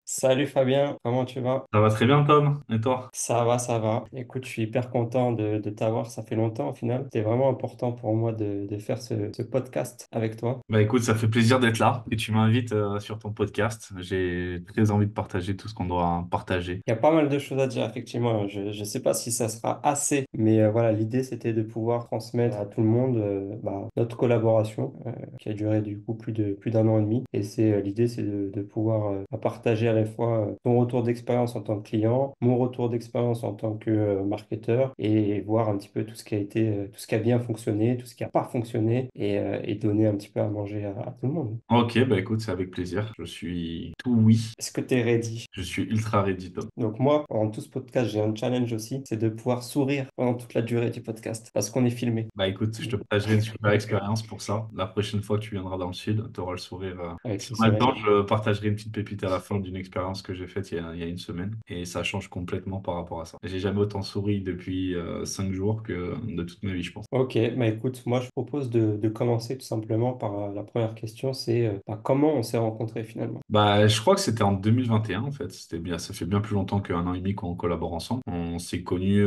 Salut Fabien, comment tu vas? Ça va très bien, Tom. Et toi? Ça va, ça va. Écoute, je suis hyper content de t'avoir. Ça fait longtemps au final. C'était vraiment important pour moi de faire ce podcast avec toi. Bah écoute, ça fait plaisir d'être là et tu m'invites sur ton podcast. J'ai très envie de partager tout ce qu'on doit partager. Il y a pas mal de choses à dire, effectivement. Je ne sais pas si ça sera assez, mais voilà, l'idée c'était de pouvoir transmettre à tout le monde notre collaboration qui a duré du coup plus d'un an et demi. Et l'idée, c'est de pouvoir partager à la fois ton retour d'expérience en tant que client, mon retour d'expérience en tant que marketeur et voir un petit peu tout ce qui a été, tout ce qui a bien fonctionné, tout ce qui n'a pas fonctionné et donner un petit peu à manger à tout le monde. Ok, bah écoute, c'est avec plaisir. Je suis tout oui. Est-ce que tu es ready? Je suis ultra ready, Tom. Donc moi, pendant tout ce podcast, j'ai un challenge aussi, c'est de pouvoir sourire pendant toute la durée du podcast, parce qu'on est filmé. Bah écoute, je te partagerai une super expérience pour ça. La prochaine fois que tu viendras dans le sud, tu auras le sourire. Avec Si le on a le temps, sourire. je partagerai une petite pépite à la fin d'une expérience que j'ai faite il y a une semaine. Et ça change complètement par rapport à ça. J'ai jamais autant souri depuis 5 jours que de toute ma vie, je pense. Ok, bah écoute, moi je propose de commencer tout simplement par la première question, c'est comment on s'est rencontrés finalement? Bah, je crois que c'était en 2021 en fait. C'était bien, ça fait bien plus longtemps qu'un an et demi qu'on collabore ensemble. On s'est connus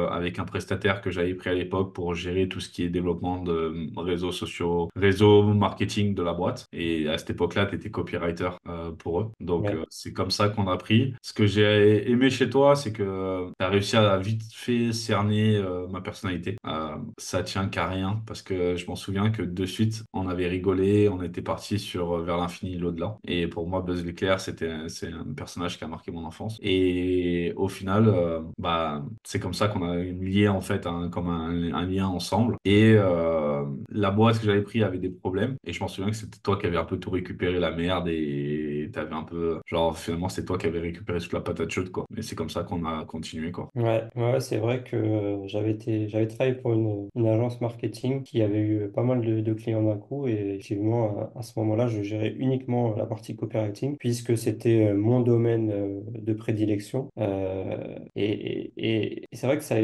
avec un prestataire que j'avais pris à l'époque pour gérer tout ce qui est développement de réseaux sociaux, réseau marketing de la boîte. Et à cette époque-là, tu étais copywriter pour eux. Donc Ouais, c'est comme ça qu'on a pris. Ce que j'ai aimé chez toi, c'est que tu as réussi à vite fait cerner ma personnalité. Ça tient qu'à rien parce que je m'en souviens que de suite, on avait rigolé, on était parti sur vers l'infini et l'au-delà. Et pour moi, Buzz l'éclair, c'est un personnage qui a marqué mon enfance. Et au final, bah, c'est comme ça qu'on a lié en fait comme un lien ensemble. Et la boîte que j'avais pris avait des problèmes. Et je m'en souviens que c'était toi qui avais un peu tout récupéré la merde et t'avais un peu, genre finalement, c'est toi qui avais récupéré toute la patate chaude quoi. Et c'est comme ça qu'on a continué quoi. ouais, c'est vrai que j'avais travaillé pour une agence marketing qui avait eu pas mal de clients d'un coup et effectivement, à ce moment-là, je gérais uniquement la partie copywriting puisque c'était mon domaine de prédilection. Et c'est vrai que ça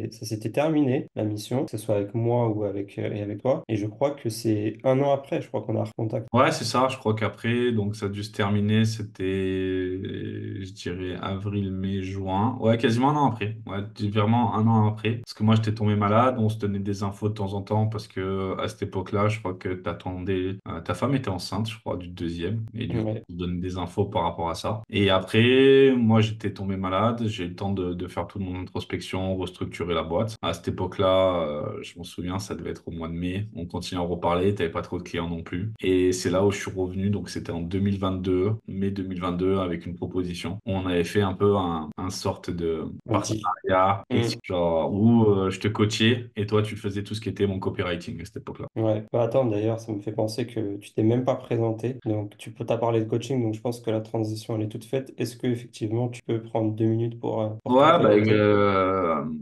s'était terminé, la mission, que ce soit avec moi ou avec toi. Et je crois que c'est un an après, je crois qu'on a recontacté. Ouais, c'est ça. Je crois qu'après, donc ça a dû se terminer. C'était, je dirais, avril, mai, juin. Ouais, quasiment un an après. Ouais, vraiment un an après. Parce que moi, j'étais tombé malade. On se donnait des infos de temps en temps parce que à cette époque-là, je crois que t'attendais. Ta femme était enceinte, je crois, du deuxième. Et du coup, Ouais, on se donnait des infos par rapport à ça. Et après, moi, j'étais tombé malade. J'ai eu le temps de faire toute mon introspection, restructurer la boîte. À cette époque-là, je m'en souviens, ça devait être au mois de mai. On continue à en reparler. T'avais pas trop de clients non plus. Et c'est là où je suis revenu. Donc, c'était en 2022, mai 2022, avec une proposition. On avait fait un peu un sorte de on dit. partenariat, genre où je te coachais et toi, tu faisais tout ce qui était mon copywriting à cette époque-là. Ouais, bah attends, d'ailleurs, ça me fait penser que tu t'es même pas présenté. Donc, t'as parlé de coaching, donc je pense que la transition, elle est toute faite. Est-ce que effectivement tu peux prendre 2 minutes pour te Ouais, bah, présenter?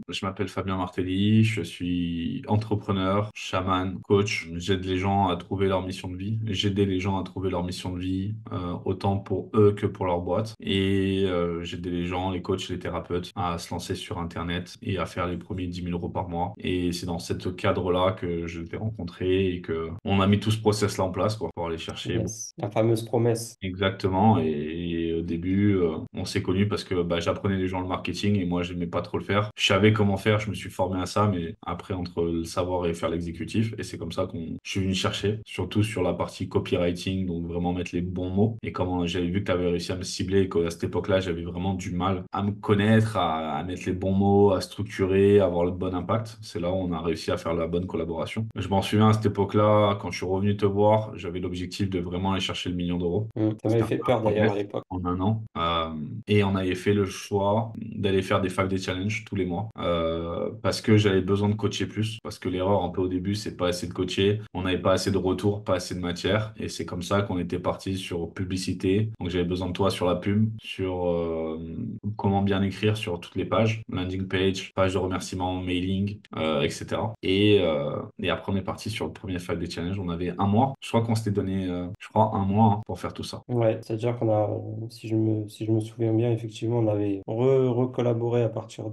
je m'appelle Fabien Martelly, je suis entrepreneur, chaman, coach. J'aide les gens à trouver leur mission de vie. J'aidais les gens à trouver leur mission de vie, autant pour eux que pour leur boîte. Et j'aidais les gens, les coachs, les thérapeutes à se lancer sur Internet et à faire les premiers 10 000 € par mois. Et c'est dans ce cadre-là que je t'ai rencontré et que on a mis tout ce process-là en place quoi, pour aller chercher. Yes, la fameuse promesse. Exactement. Et au début, on s'est connus parce que bah, j'apprenais les gens le marketing et moi, j'aimais pas trop le faire. Je savais comment faire, je me suis formé à ça, mais après, entre le savoir et faire l'exécutif, et c'est comme ça je suis venu chercher, surtout sur la partie copywriting, donc vraiment mettre les bons mots. Et comment j'avais vu que tu avais réussi à me cibler et qu'à cette époque-là, j'avais vraiment du mal à me connaître, à mettre les bons mots, à structurer, à avoir le bon impact. C'est là où on a réussi à faire la bonne collaboration. Je m'en souviens à cette époque-là, quand je suis revenu te voir, j'avais l'objectif de vraiment aller chercher le million d'euros. Ça C'était m'avait un fait peu la peur d'ailleurs promesse à l'époque. en un an. Et on avait fait le choix d'aller faire des 5 day challenge tous les mois parce que j'avais besoin de coacher plus. Parce que l'erreur un peu au début, c'est pas assez de coacher. On n'avait pas assez de retours, pas assez de matière. Et c'est comme ça qu'on était parti sur publicité. Donc j'avais besoin de toi sur la pub, sur comment bien écrire sur toutes les pages, landing page, page de remerciement, mailing, etc. Et après, on est parti sur le premier 5 day challenge. On avait un mois. Je crois qu'on s'était donné, je crois, un mois hein, pour faire tout ça. Ouais, c'est-à-dire qu'on a, si je me me souviens bien, effectivement, on avait recollaboré à partir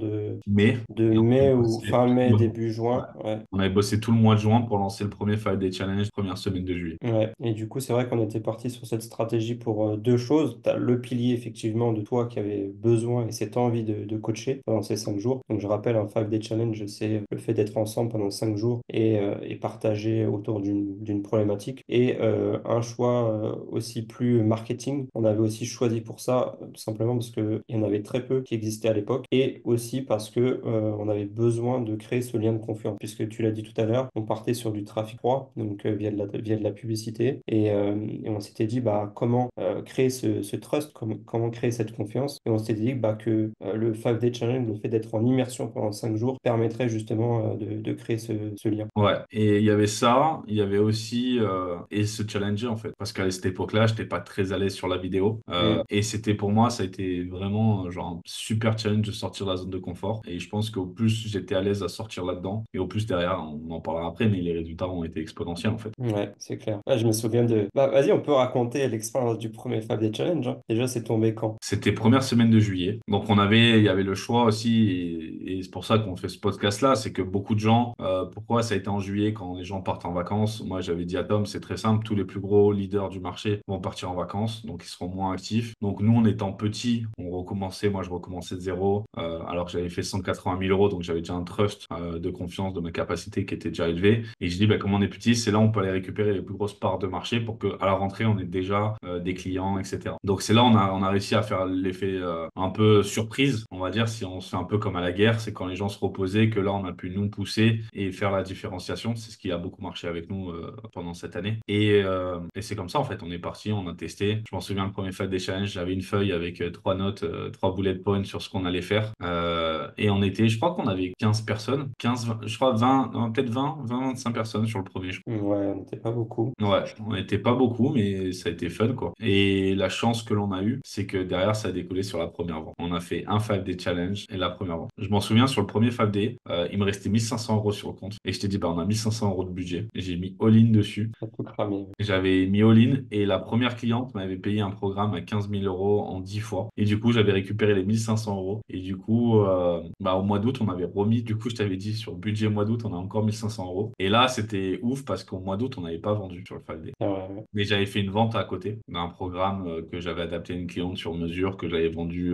Mais, de et on avait mai ou bossé fin tout mai, le mois. début Ouais. juin. Ouais. On avait bossé tout le mois de juin pour lancer le premier 5 Day Challenge, première semaine de juillet. Ouais. Et du coup, c'est vrai qu'on était parti sur cette stratégie pour deux choses. Tu as le pilier, effectivement, de toi qui avait besoin et cette envie de coacher pendant ces 5 jours. Donc, je rappelle, un 5 Day Challenge, c'est le fait d'être ensemble pendant 5 jours et partager autour d'une problématique. Et un choix aussi plus marketing. On avait aussi choisi pour ça, tout simplement parce qu'il y en avait très peu qui existaient à l'époque. Et aussi parce que on avait besoin de créer ce lien de confiance. Puisque tu l'as dit tout à l'heure, on partait sur du trafic froid, donc via de la publicité. Et on s'était dit, bah, comment créer ce trust, comment créer cette confiance. Et on s'était dit bah, que le 5 Day Challenge, le fait d'être en immersion pendant 5 jours, permettrait justement de créer ce lien. Ouais, et il y avait ça, il y avait aussi et se challenger en fait, parce qu'à cette époque-là, j'étais pas très à l'aise sur la vidéo, Mm. et c'était pour moi, ça a été vraiment genre un super challenge de sortir de la zone de confort, et je pense qu'au plus j'étais à l'aise à sortir là-dedans, et au plus derrière, on en parlera après, mais les résultats ont été exponentiels en fait. Ouais, c'est clair. Ah, je me souviens de... Bah, vas-y, on peut raconter l'expérience du premier 5 Day Challenge, hein. Déjà, c'est tombé quand? C'était première semaine de juillet. Donc il y avait le choix aussi, et c'est pour ça qu'on fait ce podcast-là, c'est que beaucoup de gens, pourquoi ça a été en juillet quand les gens partent en vacances? Moi, j'avais dit à Tom, c'est très simple, tous les plus gros leaders du marché vont partir en vacances, donc ils seront moins actifs. Donc nous, en étant petits, on recommençait, moi je recommençais de zéro, alors que j'avais fait 180 000 euros, donc j'avais déjà un trust de confiance de ma capacité qui était déjà élevé. Et je dis, bah, comme on est petit, c'est là où on peut aller récupérer les plus grosses parts de marché pour qu'à la rentrée, on ait déjà des clients, etc. Donc c'est là on a réussi à faire l'effet un peu surprise, on va dire, si on se fait un peu comme à la guerre, c'est quand les gens se reposaient que là on a pu nous pousser et faire la différenciation. C'est ce qui a beaucoup marché avec nous pendant cette année. Et c'est comme ça en fait, on est parti, on a testé. Je m'en souviens le premier fait des challenges, j'avais une feuille avec trois notes, trois bullet points sur ce qu'on allait faire. Et on était, je crois qu'on avait 15 personnes, 15, 20, je crois 20, non, peut-être 25 personnes sur le premier. Ouais, on n'était pas beaucoup. Ouais, on n'était pas beaucoup, mais ça a été fun, quoi. Et la chance que l'on a eue, c'est que derrière, ça a décollé sur la première vente. On a fait un 5 Day Challenge et la première vente. Je m'en souviens, sur le premier 5 Day, il me restait 1500 euros sur le compte. Et je t'ai dit, bah, on a 1500 euros de budget. Et j'ai mis all-in dessus. On a tout cramé. J'avais mis all-in et la première cliente m'avait payé un programme à 15 000 euros en 10 fois. Et du coup, j'avais récupéré les 1500 euros. Et du coup, bah, au mois d'août, on avait remis. Du coup, je t'avais dit sur le budget mois d'août, on a encore 1500 euros. Et là, c'était ouf parce qu'au mois d'août, on n'avait pas vendu sur le 5 Day. Ah ouais, ouais. Mais j'avais fait une vente à côté d'un programme que j'avais adapté à une cliente sur mesure, que j'avais vendu,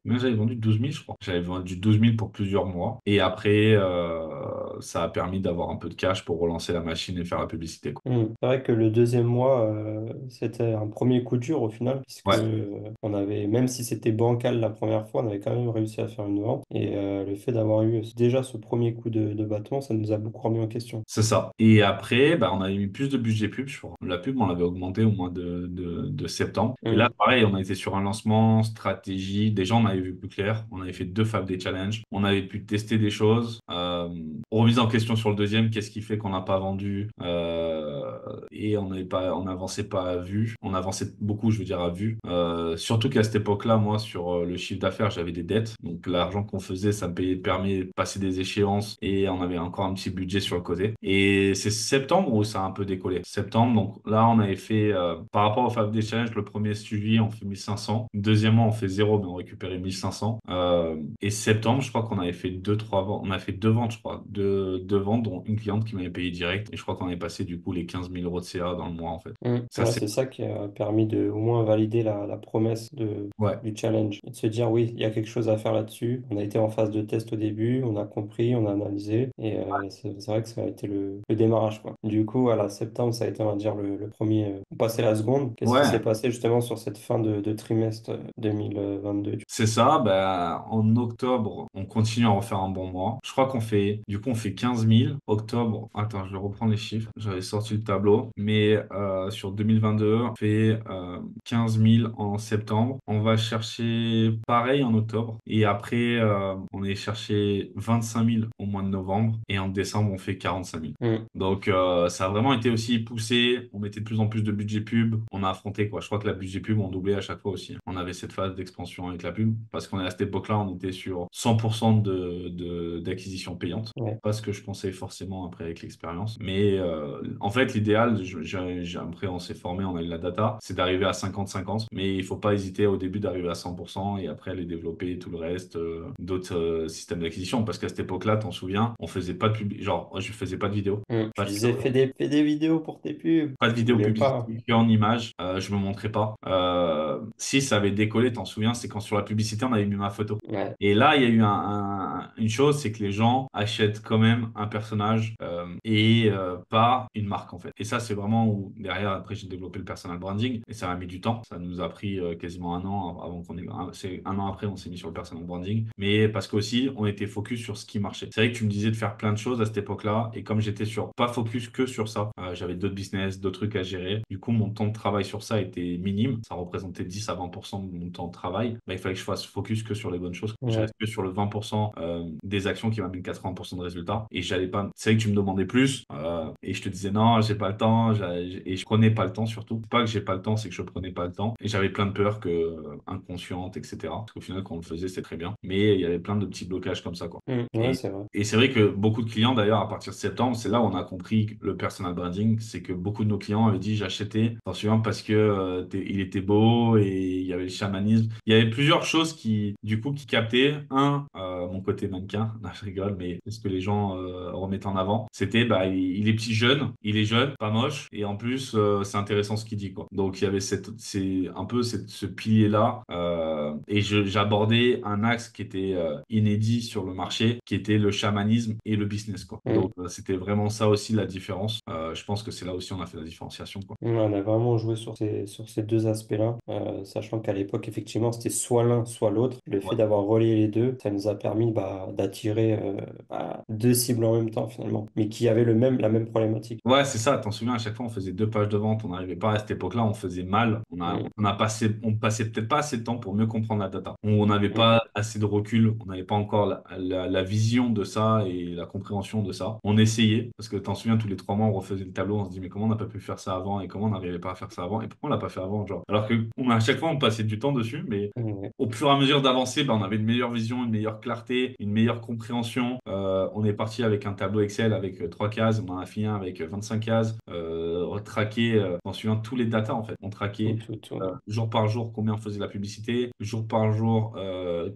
mais j'avais vendu 12 000, je crois. J'avais vendu 12 000 pour plusieurs mois. Et après, ça a permis d'avoir un peu de cash pour relancer la machine et faire la publicité, quoi. C'est vrai que le deuxième mois, c'était un premier coup dur au final, puisque Ouais. on avait, même si c'était bancal la première fois, on avait quand même réussi à faire une vente. Et le fait d'avoir eu déjà ce premier coup de bâton, ça nous a beaucoup remis en question. C'est ça. Et après, bah, on avait mis plus de budget pub, je crois. La pub, on l'avait augmenté au mois de septembre. Et là, Hum, pareil, on a été sur un lancement, stratégie. Déjà, on avait vu plus clair. On avait fait deux fables des challenges. On avait pu tester des choses. Remise en question sur le deuxième, qu'est-ce qui fait qu'on n'a pas vendu et on n'avançait pas à vue. On avançait beaucoup, je veux dire, à vue. Surtout qu'à cette époque-là, moi, sur le chiffre d'affaires, j'avais des dettes. Donc, l'argent qu'on faisait, ça me permet de passer des échéances et on avait encore un petit budget sur le côté. Et c'est septembre où ça a un peu décollé. Septembre, donc là, on avait fait, par rapport au Fab des Challenge, le premier suivi, on fait 1500. Deuxièmement, on fait zéro, mais on récupérait 1500. Et septembre, je crois qu'on avait fait deux, trois ventes. On a fait deux ventes, je crois. Deux ventes, dont une cliente qui m'avait payé direct. Et je crois qu'on avait passé, du coup, les 15 000 euros de CA dans le mois, en fait. Ça, Ouais, c'est... c'est ça qui a permis de au moins valider la promesse Ouais. du challenge et de se dire oui, il y a quelque chose à faire là-dessus. On a été en phase de test au début, on a compris, on a analysé et c'est vrai que ça a été le démarrage, quoi. Du coup, voilà, septembre, ça a été, on va dire, le premier. On passait la seconde. Qu'est-ce qui s'est Ouais. passé justement sur cette fin de trimestre 2022? C'est ça, bah, en octobre, on continue à refaire un bon mois. Je crois qu'on fait, du coup, on fait 15 000. Octobre, attends, je vais reprendre les chiffres. J'avais sorti le tableau. Mais sur 2022, on fait 15 000 en septembre. On va chercher pareil en octobre. Et après, on est cherché 25 000 au mois de novembre. Et en décembre, on fait 45 000. Mm. Donc, ça a vraiment été aussi poussé. On mettait de plus en plus de budget pub. On a affronté, quoi. Je crois que la budget pub, on doublait à chaque fois aussi. On avait cette phase d'expansion avec la pub parce qu'on est à cette époque-là, on était sur 100% d'acquisition payante. Ouais. Pas ce que je pensais forcément après avec l'expérience. Mais en fait, l'idéal, l'idéal, après on s'est formé, on a eu la data, c'est d'arriver à 50-50, mais il faut pas hésiter au début d'arriver à 100% et après aller développer tout le reste, d'autres systèmes d'acquisition, parce qu'à cette époque-là, t'en souviens, on faisait pas de genre, je faisais pas de vidéo. Tu disais, fais des vidéos pour tes pubs. Pas de Tu vidéo voulais pas. publicité en images, je me montrais pas. Si ça avait décollé, t'en souviens, c'est quand sur la publicité on avait mis ma photo. Ouais. Et là, il y a eu une chose, c'est que les gens achètent quand même un personnage et pas une marque en fait. Et ça, c'est vraiment où derrière, après, j'ai développé le personal branding et ça m'a mis du temps. Ça nous a pris quasiment un an avant qu'on ait. C'est un an après, on s'est mis sur le personal branding. Mais parce qu'aussi, on était focus sur ce qui marchait. C'est vrai que tu me disais de faire plein de choses à cette époque-là. Et comme j'étais sur pas focus que sur ça, j'avais d'autres business, d'autres trucs à gérer. Du coup, mon temps de travail sur ça était minime. Ça représentait 10 à 20% de mon temps de travail. Bah, il fallait que je fasse focus que sur les bonnes choses. Je Ouais. reste que sur le 20% des actions qui m'amènent 80% de résultats. Et j'allais pas. C'est vrai que tu me demandais plus. Et je te disais non, j'ai pas le temps. Et je prenais pas le temps surtout. C'est pas que j'ai pas le temps, c'est que je prenais pas le temps. Et j'avais plein de peurs inconscientes, etc. Parce qu'au final, quand on le faisait, c'est très bien. Mais il y avait plein de petits blocages comme ça, quoi. Ouais, c'est vrai. Et c'est vrai que beaucoup de clients, d'ailleurs, à partir de septembre, c'est là où on a compris que le personal branding, c'est que beaucoup de nos clients avaient dit j'achetais, t'en souviens, parce que il était beau et il y avait le chamanisme. Il y avait plusieurs choses qui, du coup, qui captaient. Mon côté mannequin, non, je rigole, mais c'est ce que les gens remettent en avant. C'était, bah, il est petit jeune, il est jeune, pas moche, et en plus, c'est intéressant ce qu'il dit, quoi. Donc, il y avait c'est un peu ce pilier-là, et j'abordais un axe qui était inédit sur le marché, qui était le chamanisme et le business, quoi. Mm. Donc, c'était vraiment ça aussi la différence. Je pense que c'est là aussi on a fait la différenciation, quoi. On a vraiment joué sur ces deux aspects-là, sachant qu'à l'époque, effectivement, c'était soit l'un, soit l'autre. Le fait Ouais. d'avoir relié les deux, ça nous a permis d'attirer deux cibles en même temps, finalement, mais qui avaient la même problématique. Ouais, c'est ça. T'en souviens, à chaque fois, on faisait 2 pages de vente. On n'arrivait pas à cette époque-là. On faisait mal. Mm. On passait peut-être pas assez de temps pour mieux comprendre la data. On n'avait Mm. pas assez de recul. On n'avait pas encore la vision de ça et la compréhension de ça. On essayait parce que t'en souviens, tous les 3 mois, on refaisait le tableau. On se dit, mais comment on n'a pas pu faire ça avant et comment on n'arrivait pas à faire ça avant et pourquoi on l'a pas fait avant, genre. Alors que à chaque fois, on passait du temps dessus, mais Ouais. au fur et à mesure d'avancer, ben, on avait une meilleure vision, une meilleure clarté, une meilleure compréhension. On est parti avec un tableau Excel avec 3 cases, on en a fini un avec 25 cases. On traquait, on suivant tous les datas en fait. On Tout, traquait tout, tout. jour par jour combien on faisait la publicité, jour par jour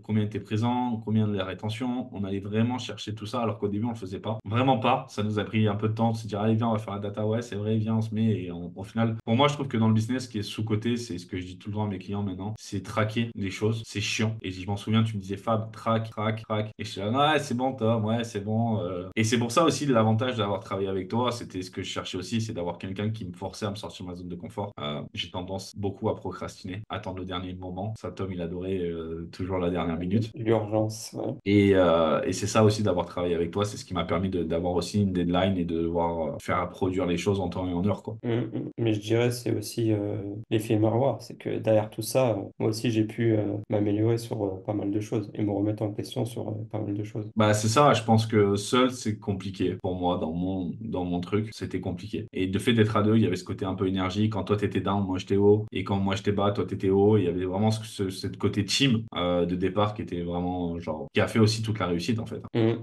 combien était présent, combien de la rétention. On allait vraiment chercher tout ça alors qu'au début on le faisait pas. Vraiment pas. Ça nous a pris un peu de temps de se dire allez viens on va faire la data. Ouais c'est vrai viens on se met et au final pour moi je trouve que dans le business ce qui est sous-coté c'est ce que je dis tout le temps à mes clients maintenant c'est traquer les choses. C'est chiant. Et je m'en souviens tu me disais Fab traque traque traque et je suis là ouais c'est bon Tom ouais c'est bon. Et c'est pour ça aussi l'avantage d'avoir travaillé avec toi c'était ce que je cherchais aussi c'est d'avoir quelqu'un qui me forçait à me sortir de ma zone de confort. J'ai tendance beaucoup à procrastiner, attendre le dernier moment. Ça, Tom, il adorait toujours la dernière minute. L'urgence. Ouais. Et c'est ça aussi d'avoir travaillé avec toi, c'est ce qui m'a permis d'avoir aussi une deadline et de devoir faire produire les choses en temps et en heure, quoi. Mais je dirais c'est aussi l'effet miroir, c'est que derrière tout ça, moi aussi j'ai pu m'améliorer sur pas mal de choses et me remettre en question sur pas mal de choses. Bah, c'est ça, je pense que seul, c'est compliqué pour moi dans mon truc, c'était compliqué. Et le fait d'être à deux, il y avait ce côté un peu énergie. Quand toi t'étais down, moi j'étais haut. Et quand moi j'étais bas, toi t'étais haut. Il y avait vraiment cette côté team de départ qui était vraiment, genre, qui a fait aussi toute la réussite en fait.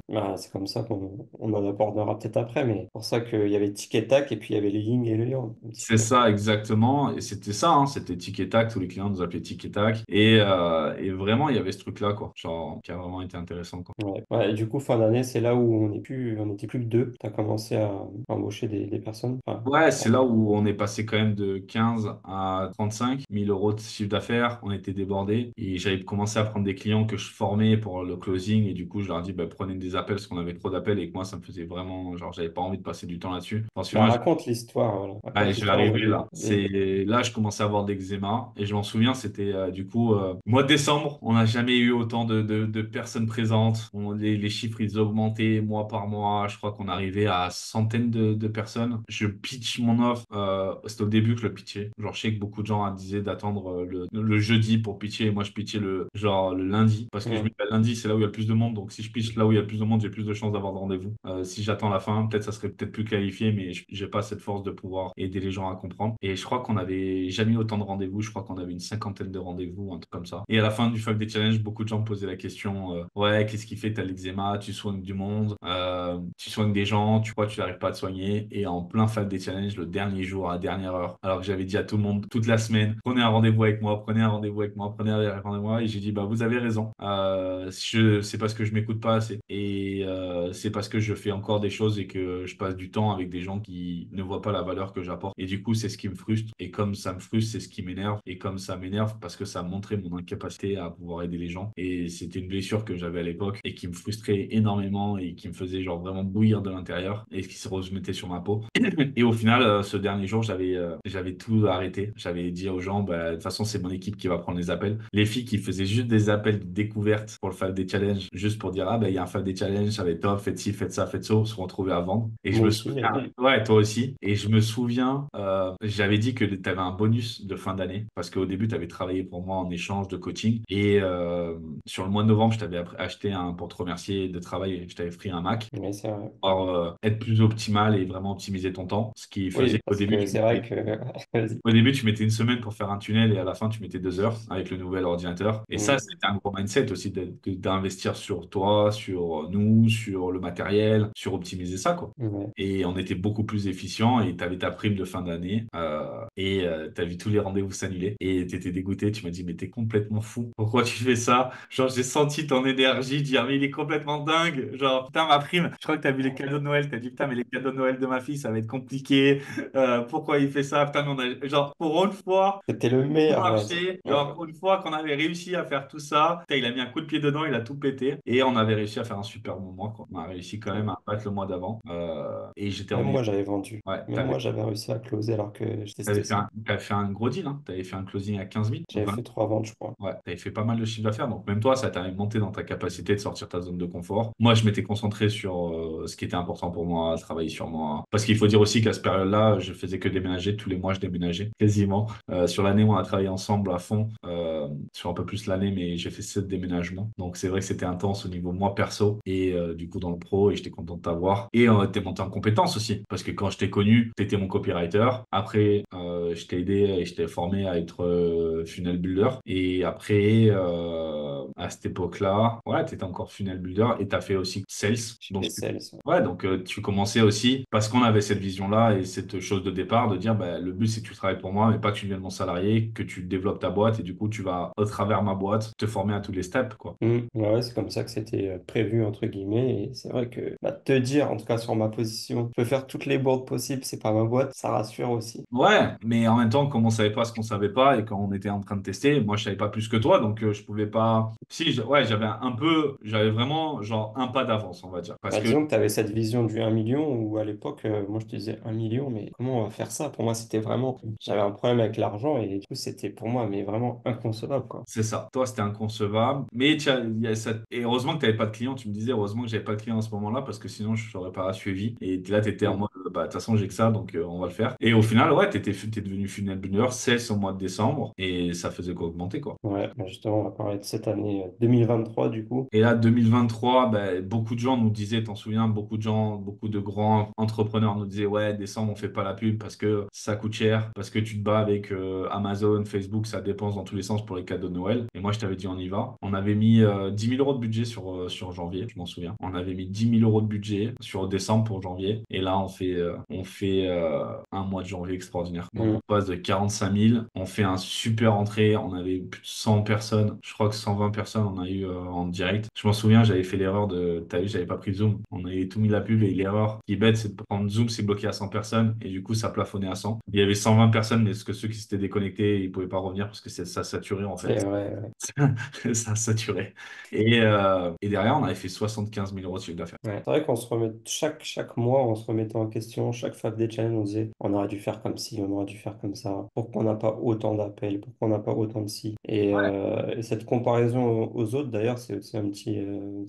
Bah, c'est comme ça qu'on en abordera peut-être après, mais c'est pour ça qu'il y avait tic et tac et puis il y avait le yin et le yang un petit C'est peu. ça, exactement. Et c'était ça, hein, c'était tic et tac. Tous les clients nous appelaient tic et tac. Et vraiment, il y avait ce truc-là, quoi. Genre, qui a vraiment été intéressant, quoi. Ouais. Ouais, et du coup, fin d'année, c'est là où on était plus que deux. Tu as commencé à embaucher des personnes. Enfin, Ouais, c'est là où on est passé quand même de 15 à 35 000 euros de chiffre d'affaires. On était débordés et j'avais commencé à prendre des clients que je formais pour le closing. Et du coup, je leur dis, bah, prenez des appels parce qu'on avait trop d'appels et que moi, ça me faisait vraiment, genre, j'avais pas envie de passer du temps là-dessus. bah, Ensuite, raconte l'histoire, voilà. ouais, Raconte je vais l'histoire arriver là. des- C'est là, je commençais à avoir d'eczéma et je m'en souviens, c'était du coup mois de décembre. On n'a jamais eu autant de personnes présentes. Les chiffres ils augmentaient mois par mois. Je crois qu'on arrivait à centaines de personnes. Je pitch mon offre. C'était au début que je le pitchais. Genre, je sais que beaucoup de gens disaient d'attendre le jeudi pour pitcher. Et moi, je pitchais le lundi, parce que je me Mm. dis, bah, lundi, c'est là où il y a le plus de monde. Donc, si je pitch là où il y a le plus de monde, j'ai plus de chances d'avoir de rendez-vous. Si j'attends la fin, peut-être ça serait peut-être plus qualifié, mais j'ai pas cette force de pouvoir aider les gens à comprendre. Et je crois qu'on avait jamais eu autant de rendez-vous. Je crois qu'on avait une cinquantaine de rendez-vous, un truc comme ça. Et à la fin du Fuck des Challenges, beaucoup de gens me posaient la question, ouais, qu'est-ce qui fait que t'as l'eczéma, tu soignes du monde, tu soignes des gens, tu crois que tu n'arrives pas à te soigner. Et en plein Fuck des Challenges, le dernier jour, à la dernière heure, alors que j'avais dit à tout le monde toute la semaine, prenez un rendez-vous avec moi, prenez un rendez-vous avec moi, prenez un rendez-vous avec moi. Et j'ai dit, bah, vous avez raison. C'est parce que je m'écoute pas assez. Et c'est parce que je fais encore des choses et que je passe du temps avec des gens qui ne voient pas la valeur que j'apporte. Et du coup, c'est ce qui me frustre. Et comme ça me frustre, c'est ce qui m'énerve. Et comme ça m'énerve, parce que ça montrait mon incapacité à pouvoir aider les gens. Et c'était une blessure que j'avais à l'époque et qui me frustrait énormément et qui me faisait genre vraiment bouillir de l'intérieur et qui se remettait sur ma peau. Et au final, ce dernier jour, j'avais tout arrêté. J'avais dit aux gens, bah, de toute façon, c'est mon équipe qui va prendre les appels. Les filles qui faisaient juste des appels de découverte pour le Fab des Challenges, juste pour dire, ah, bah, il y a un Fab des Challenges, ça va être top, faites ci, faites ça, faites ça, se retrouver à vendre. Et je Moi me aussi, souviens, ouais, toi aussi. Et je me souviens, j'avais dit que tu avais un bonus de fin d'année parce qu'au début, tu avais travaillé pour moi en échange de coaching. Et sur le mois de novembre, je t'avais acheté pour te remercier de travail, je t'avais pris un Mac mais c'est vrai. pour être plus optimal et vraiment optimiser ton temps. Ce qui faisait Oui, qu'au parce début, que c'est vrai que... Vas-y. au début, tu mettais une semaine pour faire un tunnel et à la fin, tu mettais 2 heures avec le nouvel ordinateur. Et ça, Mm. c'était un gros mindset aussi d'investir sur toi, sur nous, sur le matériel, sur optimiser ça, quoi. Ouais. Et on était beaucoup plus efficient et tu avais ta prime de fin d'année et tu as vu tous les rendez-vous s'annuler et tu étais dégoûté. Tu m'as dit, mais t'es complètement fou. Pourquoi tu fais ça? Genre, j'ai senti ton énergie dire, mais il est complètement dingue. Genre, putain, ma prime, je crois que tu as vu les cadeaux de Noël. Tu as dit, putain, mais les cadeaux de Noël de ma fille, ça va être compliqué. Pourquoi il fait ça? Putain, mais genre, pour une fois, C'était le tout meilleur, ouais. marchait. Genre, Ouais. pour une fois qu'on avait réussi à faire tout ça, putain, il a mis un coup de pied dedans, il a tout pété. Et on avait réussi à faire un super bon mois, quoi. On a réussi quand même Ouais. à battre le mois d'avant. Et j'ai Même terminé. moi, j'avais vendu. Ouais, Même moi, j'avais réussi à closer alors que je testais ça. t'avais fait un gros deal, hein. T'avais fait un closing à 15 000 ou J'avais 20. fait 3 ventes, je crois. Ouais, t'avais fait pas mal de chiffre d'affaires. Donc, même toi, ça t'a monté dans ta capacité de sortir ta zone de confort. Moi, je m'étais concentré sur ce qui était important pour moi, travailler sur moi. Parce qu'il faut dire aussi qu'à cette période-là, je faisais que déménager. Tous les mois, je déménageais quasiment. Sur l'année où on a travaillé ensemble à fond, sur un peu plus l'année, mais j'ai fait 7 déménagements. Donc, c'est vrai que c'était intense au niveau moi perso et du coup dans le pro. Et j'étais content de t'avoir. Et t'es monté en compétence aussi. Parce que quand je t'ai connu, t'étais mon copywriter. Après, je t'ai aidé et je t'ai formé à être funnel builder. Et après, à cette époque-là, ouais, tu étais encore funnel builder et tu as fait aussi sales. J'ai Donc, fait sales. ouais, donc tu commençais aussi parce qu'on avait cette vision-là et cette chose de départ de dire bah, le but c'est que tu travailles pour moi, mais pas que tu deviennes mon salarié, que tu développes ta boîte et du coup, tu vas, au travers ma boîte, te former à tous les steps, quoi. Ouais, ouais, c'est comme ça que c'était prévu, entre guillemets. Et c'est vrai que bah, te dire, en tout cas sur ma position, je peux faire toutes les boards possibles, c'est pas ma boîte, ça rassure aussi. Ouais, mais en même temps, comme on savait pas ce qu'on savait pas et quand on était en train de tester, moi je savais pas plus que toi, donc je pouvais pas. Si, ouais, j'avais vraiment genre un pas d'avance, on va dire, parce Bah, que disons que tu avais cette vision du 1 million où à l'époque, moi je te disais 1 million, mais comment on va faire ça? Pour moi, c'était vraiment, j'avais un problème avec l'argent et du coup, c'était pour moi, mais vraiment inconcevable, quoi. c'est ça. Toi, c'était inconcevable, mais il y a et heureusement que tu n'avais pas de clients. Tu me disais heureusement que j'avais pas de clients à ce moment-là parce que sinon je serais pas suivi. Et là, tu étais en Mm. mode bah de toute façon j'ai que ça, donc on va le faire. Et au final, ouais, t'es devenu funnel builder 16 au mois de décembre et ça faisait qu'augmenter quoi. Ouais, bah, justement, on va parler de cette année 2023 du coup. Et là, 2023, ben, beaucoup de gens nous disaient, t'en souviens, beaucoup de gens, beaucoup de grands entrepreneurs nous disaient, ouais, décembre, on fait pas la pub parce que ça coûte cher, parce que tu te bats avec Amazon, Facebook, ça dépense dans tous les sens pour les cadeaux de Noël. Et moi, je t'avais dit, on y va. On avait mis 10 000 euros de budget sur janvier, je m'en souviens. On avait mis 10 000 euros de budget sur décembre pour janvier. Et là, on fait un mois de janvier extraordinaire. Donc, Mm. on passe de 45 000, on fait un super entrée, on avait plus de 100 personnes, je crois que 120 personnes, on a eu en direct. Je m'en souviens, j'avais fait l'erreur de. T'as vu, j'avais pas pris Zoom. On avait tout mis la pub et l'erreur qui est bête, c'est de prendre Zoom, c'est bloqué à 100 personnes et du coup, ça plafonnait à 100. Il y avait 120 personnes, mais parce que ceux qui s'étaient déconnectés, ils pouvaient pas revenir parce que ça saturait en C'est fait. vrai, ouais. Ça saturait. Et derrière, on avait fait 75 000 euros de chiffre d'affaires. Ouais. C'est vrai qu'on se remet, chaque mois, on se remettait en question questions, chaque fois des challenges, on disait, on aurait dû faire comme ci, on aurait dû faire comme ça. Pourquoi on n'a pas autant d'appels? Pourquoi on n'a pas autant de ci? Et cette comparaison aux autres, d'ailleurs, c'est aussi un petit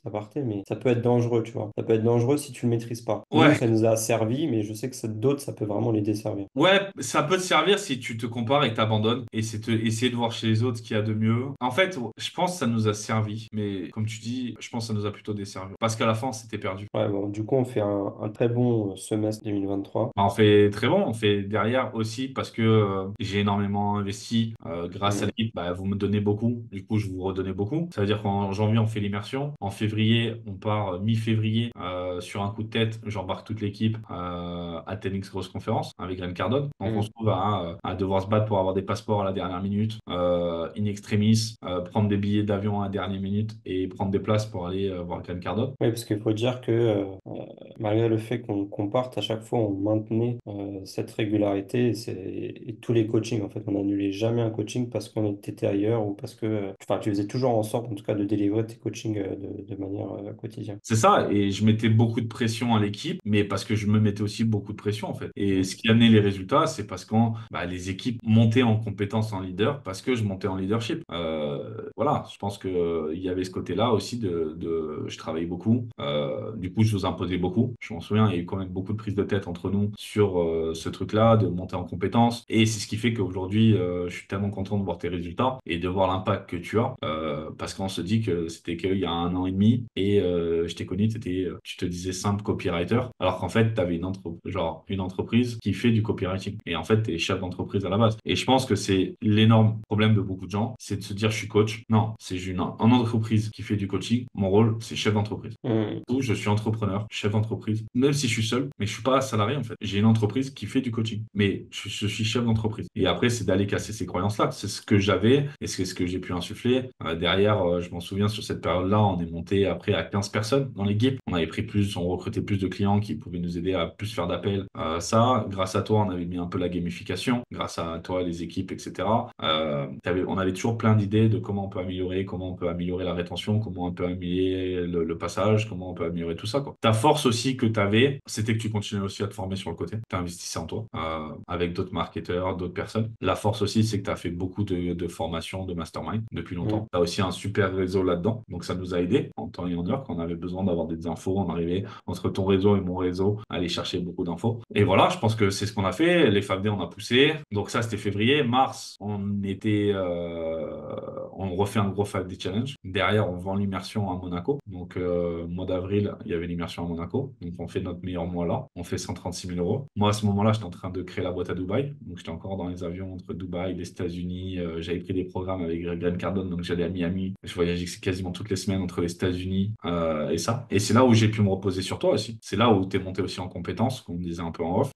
aparté, mais ça peut être dangereux, tu vois. Ça peut être dangereux si tu le maîtrises pas. Nous, Ouais, ça nous a servi, mais je sais que d'autres, ça peut vraiment les desservir. ouais, ça peut te servir si tu te compares et que t'abandonnes et c'est essayer de voir chez les autres ce qu'il y a de mieux. En fait, je pense que ça nous a servi, mais comme tu dis, je pense que ça nous a plutôt desservi parce qu'à la fin, c'était perdu. Ouais, bon, du coup, on fait un très bon semestre 2023. On fait très bon, on fait derrière aussi parce que j'ai énormément investi grâce à Mm. l'équipe. Bah, vous me donnez beaucoup, du coup je vous redonnais beaucoup. Ça veut dire qu'en janvier on fait l'immersion, en février on part mi-février sur un coup de tête, j'embarque toute l'équipe à TEDx Grosse Conférence avec Graham Cardone. Donc on se Mm. trouve à devoir se battre pour avoir des passeports à la dernière minute, in extremis, prendre des billets d'avion à la dernière minute et prendre des places pour aller voir Graham Cardone. Oui, parce qu'il faut dire que malgré le fait qu'on parte, à chaque fois, on maintenait cette régularité et tous les coachings. En fait, on n'annulait jamais un coaching parce qu'on était ailleurs ou parce que, enfin, tu faisais toujours en sorte, en tout cas, de délivrer tes coachings de manière quotidienne. C'est ça, et je mettais beaucoup de pression à l'équipe, mais parce que je me mettais aussi beaucoup de pression en fait. Et Mm. ce qui amenait les résultats, c'est parce que les équipes montaient en compétence en leader, parce que je montais en leadership. Voilà, je pense que il y avait ce côté-là aussi je travaillais beaucoup. Du coup, je vous imposais beaucoup. Je m'en souviens, il y a eu quand même beaucoup de prises de tête entre nous sur ce truc-là, de monter en compétence. Et c'est ce qui fait qu'aujourd'hui, je suis tellement content de voir tes résultats et de voir l'impact que tu as, parce qu'on se dit que c'était qu'il y a 1 an et demi et je t'ai connu, tu te disais simple copywriter, alors qu'en fait, tu avais une entreprise qui fait du copywriting. Et en fait, tu es chef d'entreprise à la base. Et je pense que c'est l'énorme problème de beaucoup de gens, c'est de se dire je suis coach. Non, c'est en entreprise qui fait du coaching. Mon rôle, c'est chef d'entreprise. Mm. Ou je suis entrepreneur, chef d'entreprise, même si je suis seul, mais je suis pas salarié en fait. J'ai une entreprise qui fait du coaching, mais je suis chef d'entreprise. Et après, c'est d'aller casser ces croyances-là. C'est ce que j'avais et c'est ce que j'ai pu insuffler. Derrière, je m'en souviens, sur cette période-là, on est monté après à 15 personnes dans l'équipe. On recrutait plus de clients qui pouvaient nous aider à plus faire d'appels. Grâce à toi, on avait mis un peu la gamification, grâce à toi, les équipes, etc. On avait toujours plein d'idées de comment on peut améliorer la rétention, comment on peut améliorer le passage, comment on peut améliorer tout ça, quoi. Ta force aussi que tu avais, c'était que tu continuais aussi à te former sur le côté. Tu investissais en toi, avec d'autres marketeurs, d'autres personnes. La force aussi, c'est que tu as fait beaucoup de formations, de mastermind depuis longtemps. Mm. Tu as aussi un super réseau là-dedans. Donc, ça nous a aidé en temps et en heure quand on avait besoin d'avoir des infos. On arrivait entre ton réseau et mon réseau à aller chercher beaucoup d'infos. Et voilà, je pense que c'est ce qu'on a fait. Les FAFD, on a poussé. Donc, ça, c'était février. Mars, on refait un gros FAFD challenge. Derrière, on vend l'immersion à Monaco. Donc, mois d'avril, il y avait l'immersion à Monaco. Donc, on fait notre meilleur mois là. On fait 136 000 euros. Moi, à ce moment-là, j'étais en train de créer la boîte à Dubaï. Donc, j'étais encore dans les avions entre Dubaï, les États-Unis. J'avais pris des programmes avec Grant Cardone. Donc, j'allais à Miami. Je voyageais quasiment toutes les semaines entre les États-Unis et ça. Et c'est là où j'ai pu me reposer sur toi aussi. C'est là où tu es monté aussi en compétences, comme on disait un peu en off.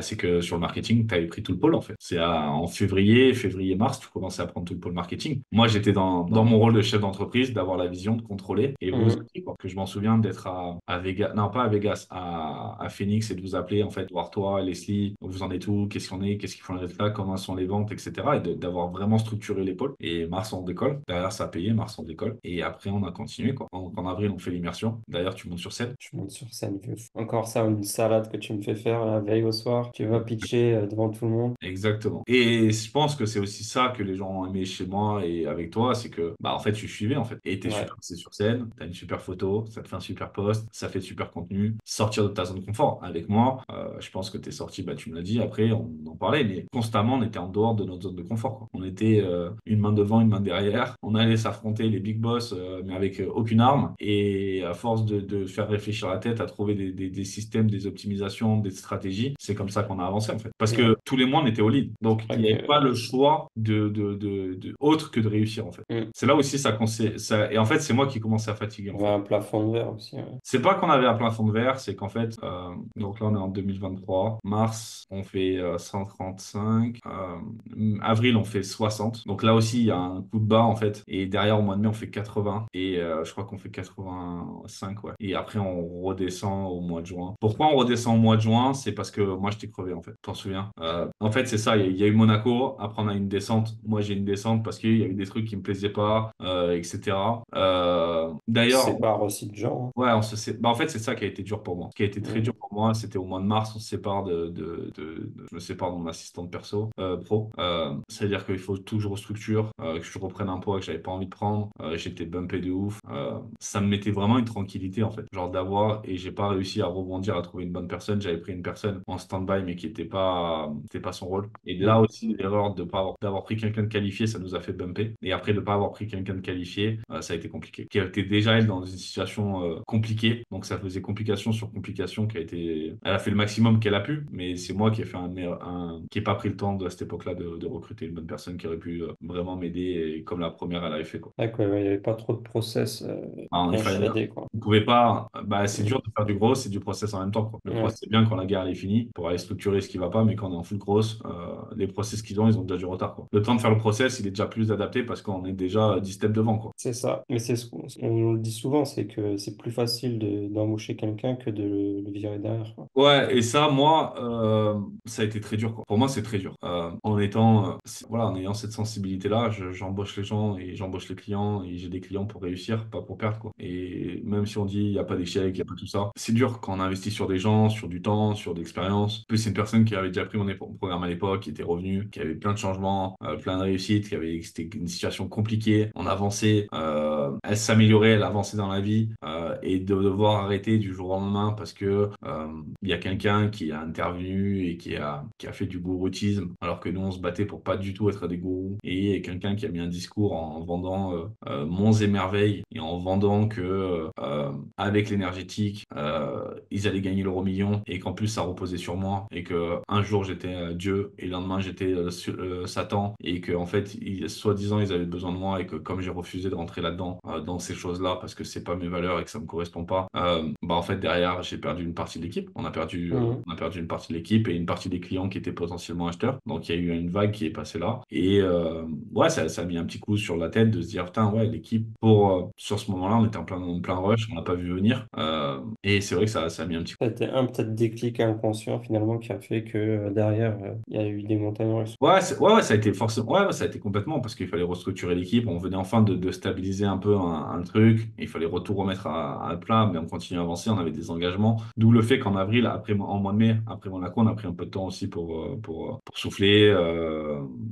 C'est que sur le marketing, tu avais pris tout le pôle en fait. En février-mars, tu commençais à prendre tout le pôle marketing. Moi, j'étais dans mon rôle de chef d'entreprise, d'avoir la vision, de contrôler. Et vous Mm. aussi, quoi. Que je m'en souviens d'être à Vegas, non pas à Vegas, à Phoenix et de vous appeler en fait, voir toi, Leslie, vous en êtes où, qu'est-ce qu'on est, qu'est-ce qu'ils font les résultats, comment sont les ventes, etc. Et d'avoir vraiment structuré les pôles. Et mars, on décolle. Derrière, ça a payé, mars, on décolle. Et après, on a continué, quoi. En avril, on fait l'immersion. D'ailleurs, tu montes sur scène. Je monte sur scène, encore ça, une salade que tu me fais faire la veille au soir. Tu vas pitcher devant tout le monde. Exactement. Et je pense que c'est aussi ça que les gens ont aimé chez moi et avec toi, c'est que, en fait, tu suivais, en fait. Et t'es Ouais. super c'est sur scène, t'as une super photo, ça te fait un super post, ça fait de super contenu. Sortir de ta zone de confort. Avec moi, je pense que t'es sorti, tu me l'as dit, après, on en parlait, mais constamment, on était en dehors de notre zone de confort, quoi. On était une main devant, une main derrière. On allait s'affronter les big boss, mais avec aucune arme. Et à force de faire réfléchir la tête à trouver des systèmes, des optimisations, des stratégies, c'est comme ça qu'on a avancé, en fait. Parce Ouais. que tous les mois, on était au lead. Donc, C'est il n'y vrai avait pas que le choix autre que de réussir, en fait. mm. C'est là aussi et en fait, c'est moi qui commençais à fatiguer, Il en y avait fait. un plafond de verre aussi. Ouais. C'est pas qu'on avait un plafond de verre, c'est qu'en fait, donc là on est en 2023, mars on fait 135, avril on fait 60. Donc là aussi il y a un coup de bas en fait. Et derrière au mois de mai on fait 80 et je crois qu'on fait 85, ouais. Et après on redescend au mois de juin. Pourquoi on redescend au mois de juin? C'est parce que moi j'étais crevé en fait. T'en souviens? En fait c'est ça, il y a eu Monaco, après on a une descente. Moi j'ai une descente parce qu'il y a eu des des trucs qui me plaisaient pas, etc. On se D'ailleurs, sépare aussi de gens, ouais, bah, en fait, c'est ça qui a été dur pour moi. Ce qui a été hein. très dur pour moi, c'était au mois de mars, on se sépare je me sépare de mon assistante perso, pro. C'est-à-dire qu'il faut que je restructure, que je reprenne un poids que j'avais pas envie de prendre. J'étais bumpé de ouf. Ça me mettait vraiment une tranquillité, en fait. Genre d'avoir, et j'ai pas réussi à rebondir, à trouver une bonne personne. J'avais pris une personne en stand-by, mais qui était pas son rôle. Et là Mm. aussi, l'erreur de pas d'avoir pris quelqu'un de qualifié, ça nous a fait bumper. Et après, de pas avoir pris quelqu'un de qualifié, ça a été compliqué. Qui était déjà, elle, dans une situation compliquée. Donc, ça faisait complication sur complication elle a fait le maximum qu'elle a pu, mais c'est moi qui ai fait qui ai pas pris le temps à cette époque-là de recruter une bonne personne qui aurait pu vraiment m'aider et comme la première, elle avait fait, quoi. Ouais, quoi, ouais, il n'y avait pas trop de process Alors, il bien fallait, chiadé, quoi. on pouvait pas, bah, c'est Mm. dur de faire du gros, c'est du process en même temps, quoi. Le Ouais, process, c'est bien quand la guerre elle est finie pour aller structurer ce qui va pas, mais quand on est en full grosse, les process ils ont déjà du retard, quoi. Le temps de faire le process, il est déjà plus adapté parce qu'on est déjà 10 steps devant, quoi. c'est ça. Mais c'est on le dit souvent, c'est que c'est plus facile d'embaucher quelqu'un que de le virer derrière, quoi. Ouais, et ça, moi, ça a été très dur, quoi. Pour moi, c'est très dur. Voilà, en ayant cette sensibilité-là, j'embauche les gens et j'embauche les clients et j'ai des clients pour réussir, pas pour perdre, quoi. Et même si on dit il n'y a pas d'échec, il n'y a pas tout ça, c'est dur quand on investit sur des gens, sur du temps, sur de l'expérience. En plus, c'est une personne qui avait déjà pris mon programme à l'époque, qui était revenue, qui avait plein de changements, plein de réussites, c'était une situation compliquée. On avançait, elle s'améliorait, elle avançait dans la vie, et de devoir arrêter du jour au lendemain parce que il y a quelqu'un qui a intervenu et qui a fait du gouroutisme, alors que nous, on se battait pour pas du tout être des gourous. Et il y a quelqu'un qui a mis un discours en vendant monts et merveilles et en vendant que avec l'énergétique, ils allaient gagner l'euro million et qu'en plus, ça reposait sur moi et que un jour, j'étais Dieu et le lendemain, j'étais Satan et que en fait, soi-disant, ils avaient besoin de moi et que comme j'ai refusé de rentrer là-dedans, dans ces choses-là, parce que c'est pas mes valeurs et que ça me correspond pas, bah en fait, derrière, j'ai perdu une partie de l'équipe. Mhm. On a perdu une partie de l'équipe et une partie des clients qui étaient potentiellement acheteurs. Donc, il y a eu une vague qui est passée là. Et ouais, ça a mis un petit coup sur la tête de se dire, putain, ouais, l'équipe, sur ce moment-là, on était en plein rush, on n'a pas vu venir. Et c'est vrai que ça a mis un petit coup. C'était un peut-être déclic inconscient finalement qui a fait que derrière, il y a eu des montagnes russes. Ouais, ouais, ça a été forcément, ouais, ça a été complètement parce qu'il fallait restructurer l'équipe. On venait enfin de stabiliser un peu un truc. Il fallait tout remettre à plat, mais on continue à avancer. On avait des engagements. D'où le fait qu'en avril, en mois de mai, après Monaco, on a pris un peu de temps aussi pour souffler,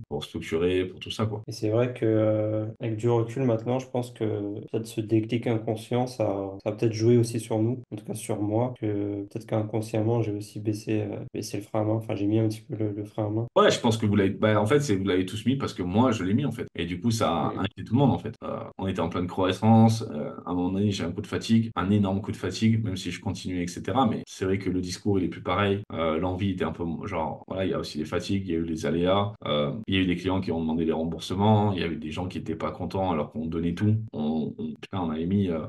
pour structurer, pour tout ça, quoi. Et c'est vrai que avec du recul maintenant, je pense que peut-être ce déclic inconscient, ça a peut-être joué aussi sur nous, en tout cas sur moi, que peut-être qu'inconsciemment, j'ai aussi baissé le frein à main. Enfin, j'ai mis un petit peu le frein à main. Ouais, je pense que bah, en fait, vous l'avez tous mis parce que moi, je l'ai mis, en fait. Et du coup, ça a Mm. inquiété tout le monde, en fait. On était en pleine croissance. À un moment donné, j'ai un coup de fatigue, un énorme coup de fatigue, même si je continuais, etc. Mais c'est vrai que le discours, il est plus pareil. L'envie était un peu, genre, voilà, il y a aussi les fatigues, il y a eu les aléas. Il y a eu des clients qui ont demandé les remboursements. Il y avait des gens qui étaient pas contents alors qu'on donnait tout. Putain,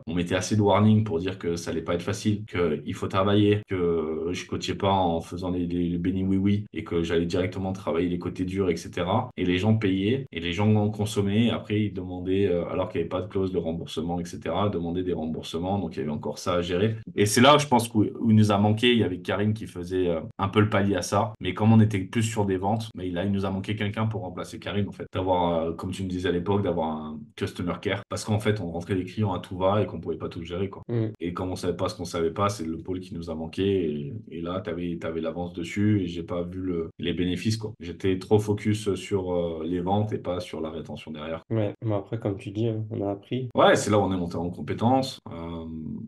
on mettait assez de warning pour dire que ça allait pas être facile, qu'il faut travailler, que je coachais pas en faisant les bénis oui-oui et que j'allais directement travailler les côtés durs, etc. Et les gens payaient et les gens en consommaient. Après, ils demandaient, alors qu'il n'y avait pas de clause de remboursement, etc., demandaient des remboursements. Donc, il y avait encore ça à gérer. Et c'est là, je pense, où il nous a manqué. Il y avait Karim qui faisait un peu le palier à ça. Mais comme on était plus sur des ventes, mais là, il nous a manqué quelqu'un pour remplacer Karim, en fait. D'avoir, comme tu me disais à l'époque, d'avoir un customer care. Parce qu'en fait, on rentrait des clients à tout va et qu'on pouvait pas tout gérer, quoi. Mm. Et comme on savait pas ce qu'on savait pas, c'est le pôle qui nous a manqué. Et là, t'avais l'avance dessus et j'ai pas vu les bénéfices, quoi. J'étais trop focus sur les ventes et pas sur la rétention derrière. Ouais, mais après, comme tu dis, on a appris. Ouais, c'est là où on est monté en compétences.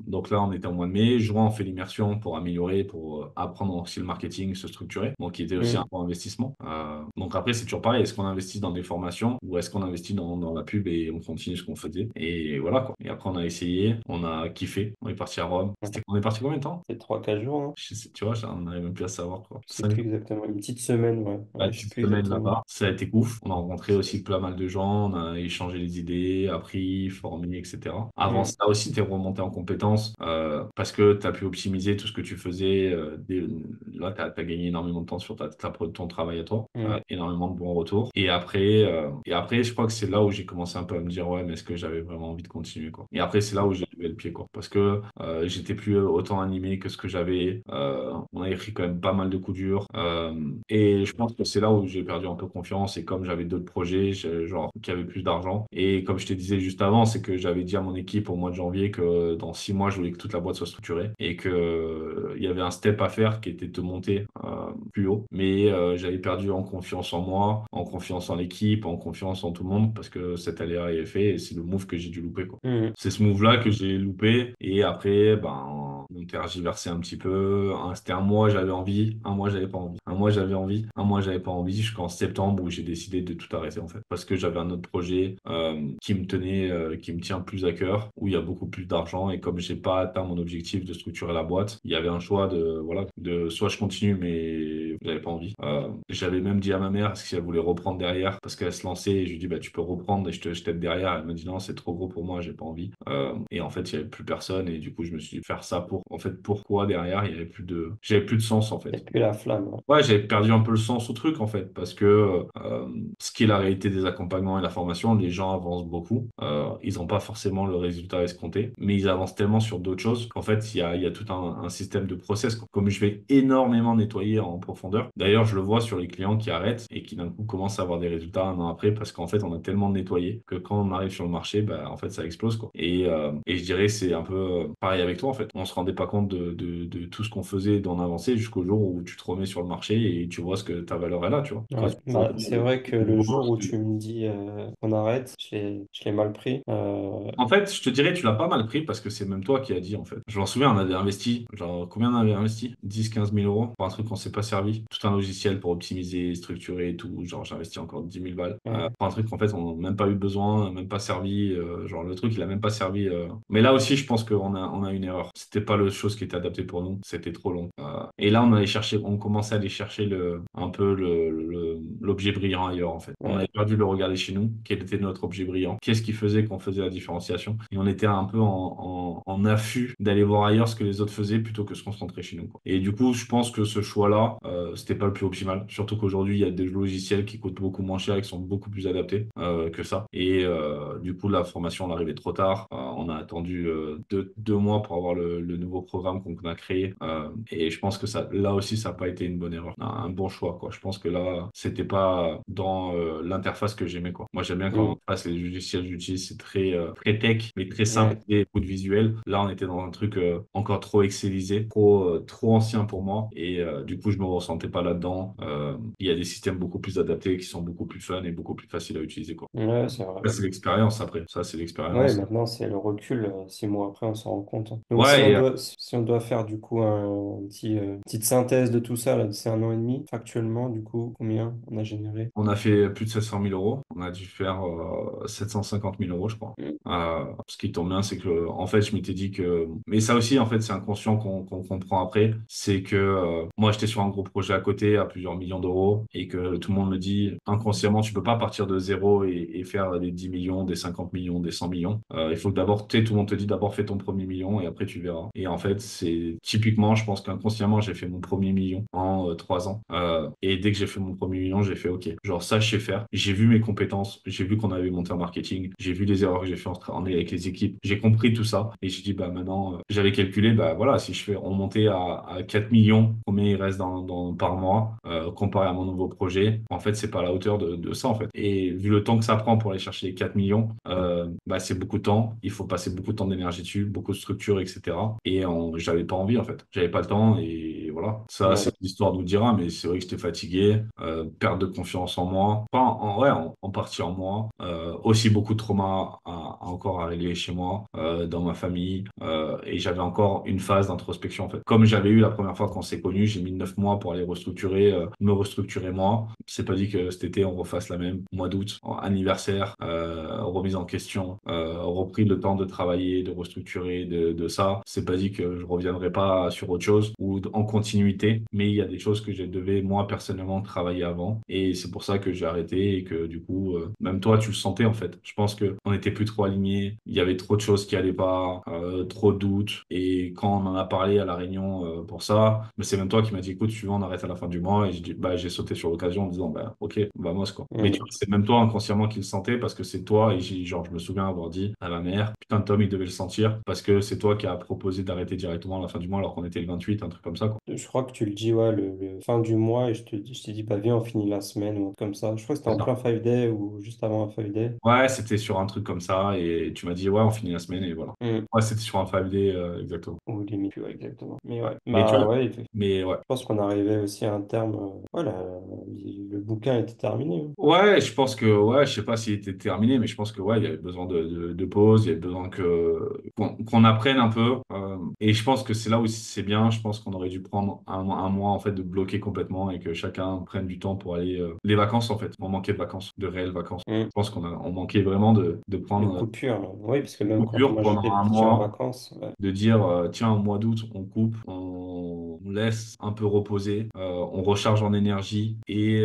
Donc là, on était en mois de mai. Juin, on fait l'immersion pour améliorer, pour apprendre aussi le marketing, se structurer. Donc, qui était aussi un Mm. bon investissement. Donc après, c'est toujours pareil. Est-ce qu'on investit dans des formations ou est-ce qu'on investit dans la pub et on continue ce qu'on faisait? Et voilà, quoi. Et après, on a essayé, on a kiffé. On est parti à Rome. Ouais. On est parti combien de temps? C'est 3 4 jours, hein. Tu vois, on n'arrive même plus à savoir, quoi. Je sais plus exactement. Une petite semaine, ouais. Ouais, Ouais, je sais petite plus semaine exactement. là-bas. Ça a été ouf. On a rencontré aussi pas mal de gens, on a échangé les idées, appris, formé, etc. Avant Mm. ça aussi, tu es remonté en compétences. confiance parce que tu as pu optimiser tout ce que tu faisais. Là, tu as gagné énormément de temps sur ton travail à toi, Ouais. énormément de bons retours. Et après, je crois que c'est là où j'ai commencé un peu à me dire, ouais, mais est-ce que j'avais vraiment envie de continuer, quoi. Et après, c'est là où j'ai levé le pied, quoi. Parce que j'étais plus autant animé que ce que j'avais. On avait pris quand même pas mal de coups durs. Et je pense que c'est là où j'ai perdu un peu confiance. Et comme j'avais d'autres projets, genre, qui avaient plus d'argent. Et comme je te disais juste avant, c'est que j'avais dit à mon équipe au mois de janvier que dans 6 mois, je voulais que toute la boîte soit structurée. Et que il y avait un step à faire qui était de monter plus haut. Mais j'avais perdu en confiance en moi, en confiance en l'équipe, en confiance en tout le monde parce que cette aléa est fait et c'est le move que j'ai dû louper, quoi. Mhm. C'est ce move-là que j'ai loupé et après, ben, on tergiversait un petit peu. C'était un mois, j'avais envie, un mois, j'avais pas envie. Un mois, j'avais envie, un mois, j'avais pas envie jusqu'en septembre où j'ai décidé de tout arrêter, en fait. Parce que j'avais un autre projet qui me tient plus à cœur, où il y a beaucoup plus d'argent et comme j'ai pas atteint mon objectif de structurer la boîte, il y avait un choix de, voilà, de soit je continue, mais j'avais pas envie. J'avais même dit à ma mère si elle voulait reprendre derrière parce qu'elle se lançait et je lui dis bah tu peux reprendre et je t'aide derrière. Elle m'a dit non, c'est trop gros pour moi, j'ai pas envie. Et en fait, il y avait plus personne et du coup, je me suis dit faire ça pour en fait pourquoi derrière, il y avait plus de j'avais plus de sens en Et fait. puis la flamme. Ouais. Ouais, j'avais perdu un peu le sens au truc en fait, parce que ce qui est la réalité des accompagnements et la formation, les gens avancent beaucoup. Ils n'ont pas forcément le résultat escompté, mais ils avancent tellement sur d'autres choses qu'en fait, il y a tout un système de process, quoi. Comme je vais énormément nettoyer en profondeur. D'ailleurs, je le vois sur les clients qui arrêtent et qui d'un coup commencent à avoir des résultats 1 an après, parce qu'en fait, on a tellement nettoyé que quand on arrive sur le marché, bah, en fait, ça explose, quoi. Et je dirais, c'est un peu pareil avec toi, en fait. On se rendait pas compte de tout ce qu'on faisait, d'en avancer jusqu'au jour où tu te remets sur le marché et tu vois ce que ta valeur est là, tu vois. Quand Ouais. tu Bah, c'est vrai que le jour où vois- tu me dis on arrête, je l'ai mal pris. En fait, je te dirais, tu l'as pas mal pris parce que c'est même toi qui as dit, en fait. Je m'en souviens, on avait investi, genre, combien on avait investi? 10 15 000 euros pour un truc qu'on s'est pas servi. Tout un logiciel pour optimiser, structurer et tout. Genre, j'ai investi encore 10 000 balles Ouais. pour un truc qu'en fait, on n'a même pas eu besoin, même pas servi. Genre, le truc, il a même pas servi. Mais là aussi, je pense on a une erreur. C'était pas la chose qui était adaptée pour nous. C'était trop long. Et là, on commençait à aller chercher un peu l'objet brillant ailleurs, en fait. On avait Ouais. perdu le regarder chez nous. Quel était notre objet brillant? Qu'est-ce qui faisait qu'on faisait la différenciation? Et on était un peu en affût d'aller voir ailleurs ce que les autres faisaient plutôt que se concentrer chez nous, quoi. Et du coup, je pense que ce choix-là, c'était pas le plus optimal. Surtout qu'aujourd'hui, il y a des logiciels qui coûtent beaucoup moins cher et qui sont beaucoup plus adaptés que ça. Et du coup, la formation, on arrivait trop tard. On a attendu 2 mois pour avoir le nouveau programme qu'on a créé. Et je pense que ça, là aussi, ça n'a pas été une bonne erreur, un bon choix, quoi. Je pense que là, c'était pas dans l'interface que j'aimais, quoi. Moi, j'aime bien quand Mm. l'interface, les logiciels que j'utilise, c'est très tech, mais très simple Ouais. et beaucoup de visuel. Là, on était dans un truc encore trop excelisé, trop ancien pour moi. Et du coup, je me ressentais pas là-dedans. Il y a des systèmes beaucoup plus adaptés qui sont beaucoup plus fun et beaucoup plus faciles à utiliser, quoi. Ouais, c'est vrai. Ça, c'est l'expérience après. Ça, c'est Ouais, l'expérience. maintenant c'est le recul, 6 mois après on s'en rend compte. Hein. Donc Ouais, et si on doit faire du coup petite synthèse de tout ça, là, c'est 1 an et demi, factuellement, du coup, combien on a généré? on a fait plus de 700 000 euros. On a dû faire 750 000 euros, je crois. Mm. Ce qui tombe bien, c'est que, en fait, je m'étais dit que. Mais ça aussi, en fait, c'est inconscient qu'on comprend après. C'est que moi, j'étais sur un gros projet à côté, à plusieurs millions d'euros, et que tout le monde me dit inconsciemment, tu peux pas partir de zéro et faire des 10 millions, des 50 millions, des 100 millions. Il faut que d'abord, tout le monde te dit d'abord fais ton premier million et après tu verras. Et en fait, c'est typiquement, je pense qu'inconsciemment, j'ai fait mon premier million en 3 ans. Et dès que j'ai fait mon premier million, j'ai fait OK. Genre, ça, je sais faire. J'ai vu mes compétences. J'ai vu qu'on avait monté en marketing. J'ai vu les erreurs que j'ai fait avec les équipes. J'ai compris tout ça. Et j'ai dit, bah, maintenant, j'avais calculé, bah, voilà, si je fais remonter à 4 millions, combien il reste par mois, comparé à mon nouveau projet. En fait, c'est pas à la hauteur de ça, en fait. Et vu le temps que ça prend pour aller chercher les 4 millions, bah, c'est beaucoup de temps. Il faut passer beaucoup de temps d'énergie dessus, beaucoup de structure, etc. Et j'avais pas envie, en fait. J'avais pas le temps. Et voilà. Ça, Ouais. c'est l'histoire nous le dira, mais c'est vrai que j'étais fatigué, perte de confiance en moi. Pas ouais, en partie en moi. Aussi beaucoup de trauma encore à régler chez moi, dans ma famille. Et j'avais encore une phase d'introspection, en fait. Comme j'avais eu la première fois qu'on s'est connus, j'ai mis 9 mois pour aller me restructurer moi. C'est pas dit que cet été, on refasse la même. Mois d'août, anniversaire, remise en question, repris le temps de travailler, de restructurer, de ça. C'est pas dit que je reviendrai pas sur autre chose ou en continuité, mais il y a des choses que je devais, moi, personnellement, travailler avant. Et c'est pour ça que j'ai arrêté et que, du coup, même toi, tu le sentais, en fait. Je pense qu'on n'était plus trop alignés aligné. Il y avait trop de choses qui allaient pas, trop de doutes. Et quand on en a parlé à la réunion pour ça, mais c'est même toi qui m'as dit, écoute, tu veux, on arrête à la fin du mois. Et j'ai sauté sur l'occasion en disant, bah, ok, vamos, quoi. Mais tu vois, Mm. c'est même toi inconsciemment qui le sentais parce que c'est toi. Et genre, je me souviens avoir dit à ma mère, putain, Tom, il devait le sentir parce que c'est toi qui as proposé d'arrêter directement à la fin du mois alors qu'on était le 28, un truc comme ça, quoi. Je crois que tu le dis, ouais, le fin du mois, et je t'ai dit, bah viens, on finit la semaine, ou un truc comme ça. Je crois que c'était C'est en ça. plein 5 day ou juste avant un 5 day. Ouais, c'était sur un truc comme ça et tu m'as dit, ouais, on finit la semaine et voilà. Mm. Ouais, c'était sur un 5D, exactement. Ou limite, ouais, exactement. Mais ouais, Mais tu bah vois, ouais, mais ouais. je pense qu'on arrivait aussi à un terme. Voilà, le bouquin était terminé, hein. Ouais, je pense que, ouais, je sais pas s'il était terminé, mais je pense que, ouais, il y avait besoin de pause, il y avait besoin qu'on apprenne un peu. Et je pense que c'est là où c'est bien. Je pense qu'on aurait dû prendre un mois, en fait, de bloquer complètement et que chacun prenne du temps pour aller, les vacances, en fait. On manquait de vacances, de réelles vacances. Je Mm. pense on manquait vraiment de De prendre coupure, hein. Oui, parce que une même quand coupure moi pendant j'étais un parti en mois vacances, ouais. de dire tiens, au mois d'août, on coupe, on laisse un peu reposer, on recharge en énergie et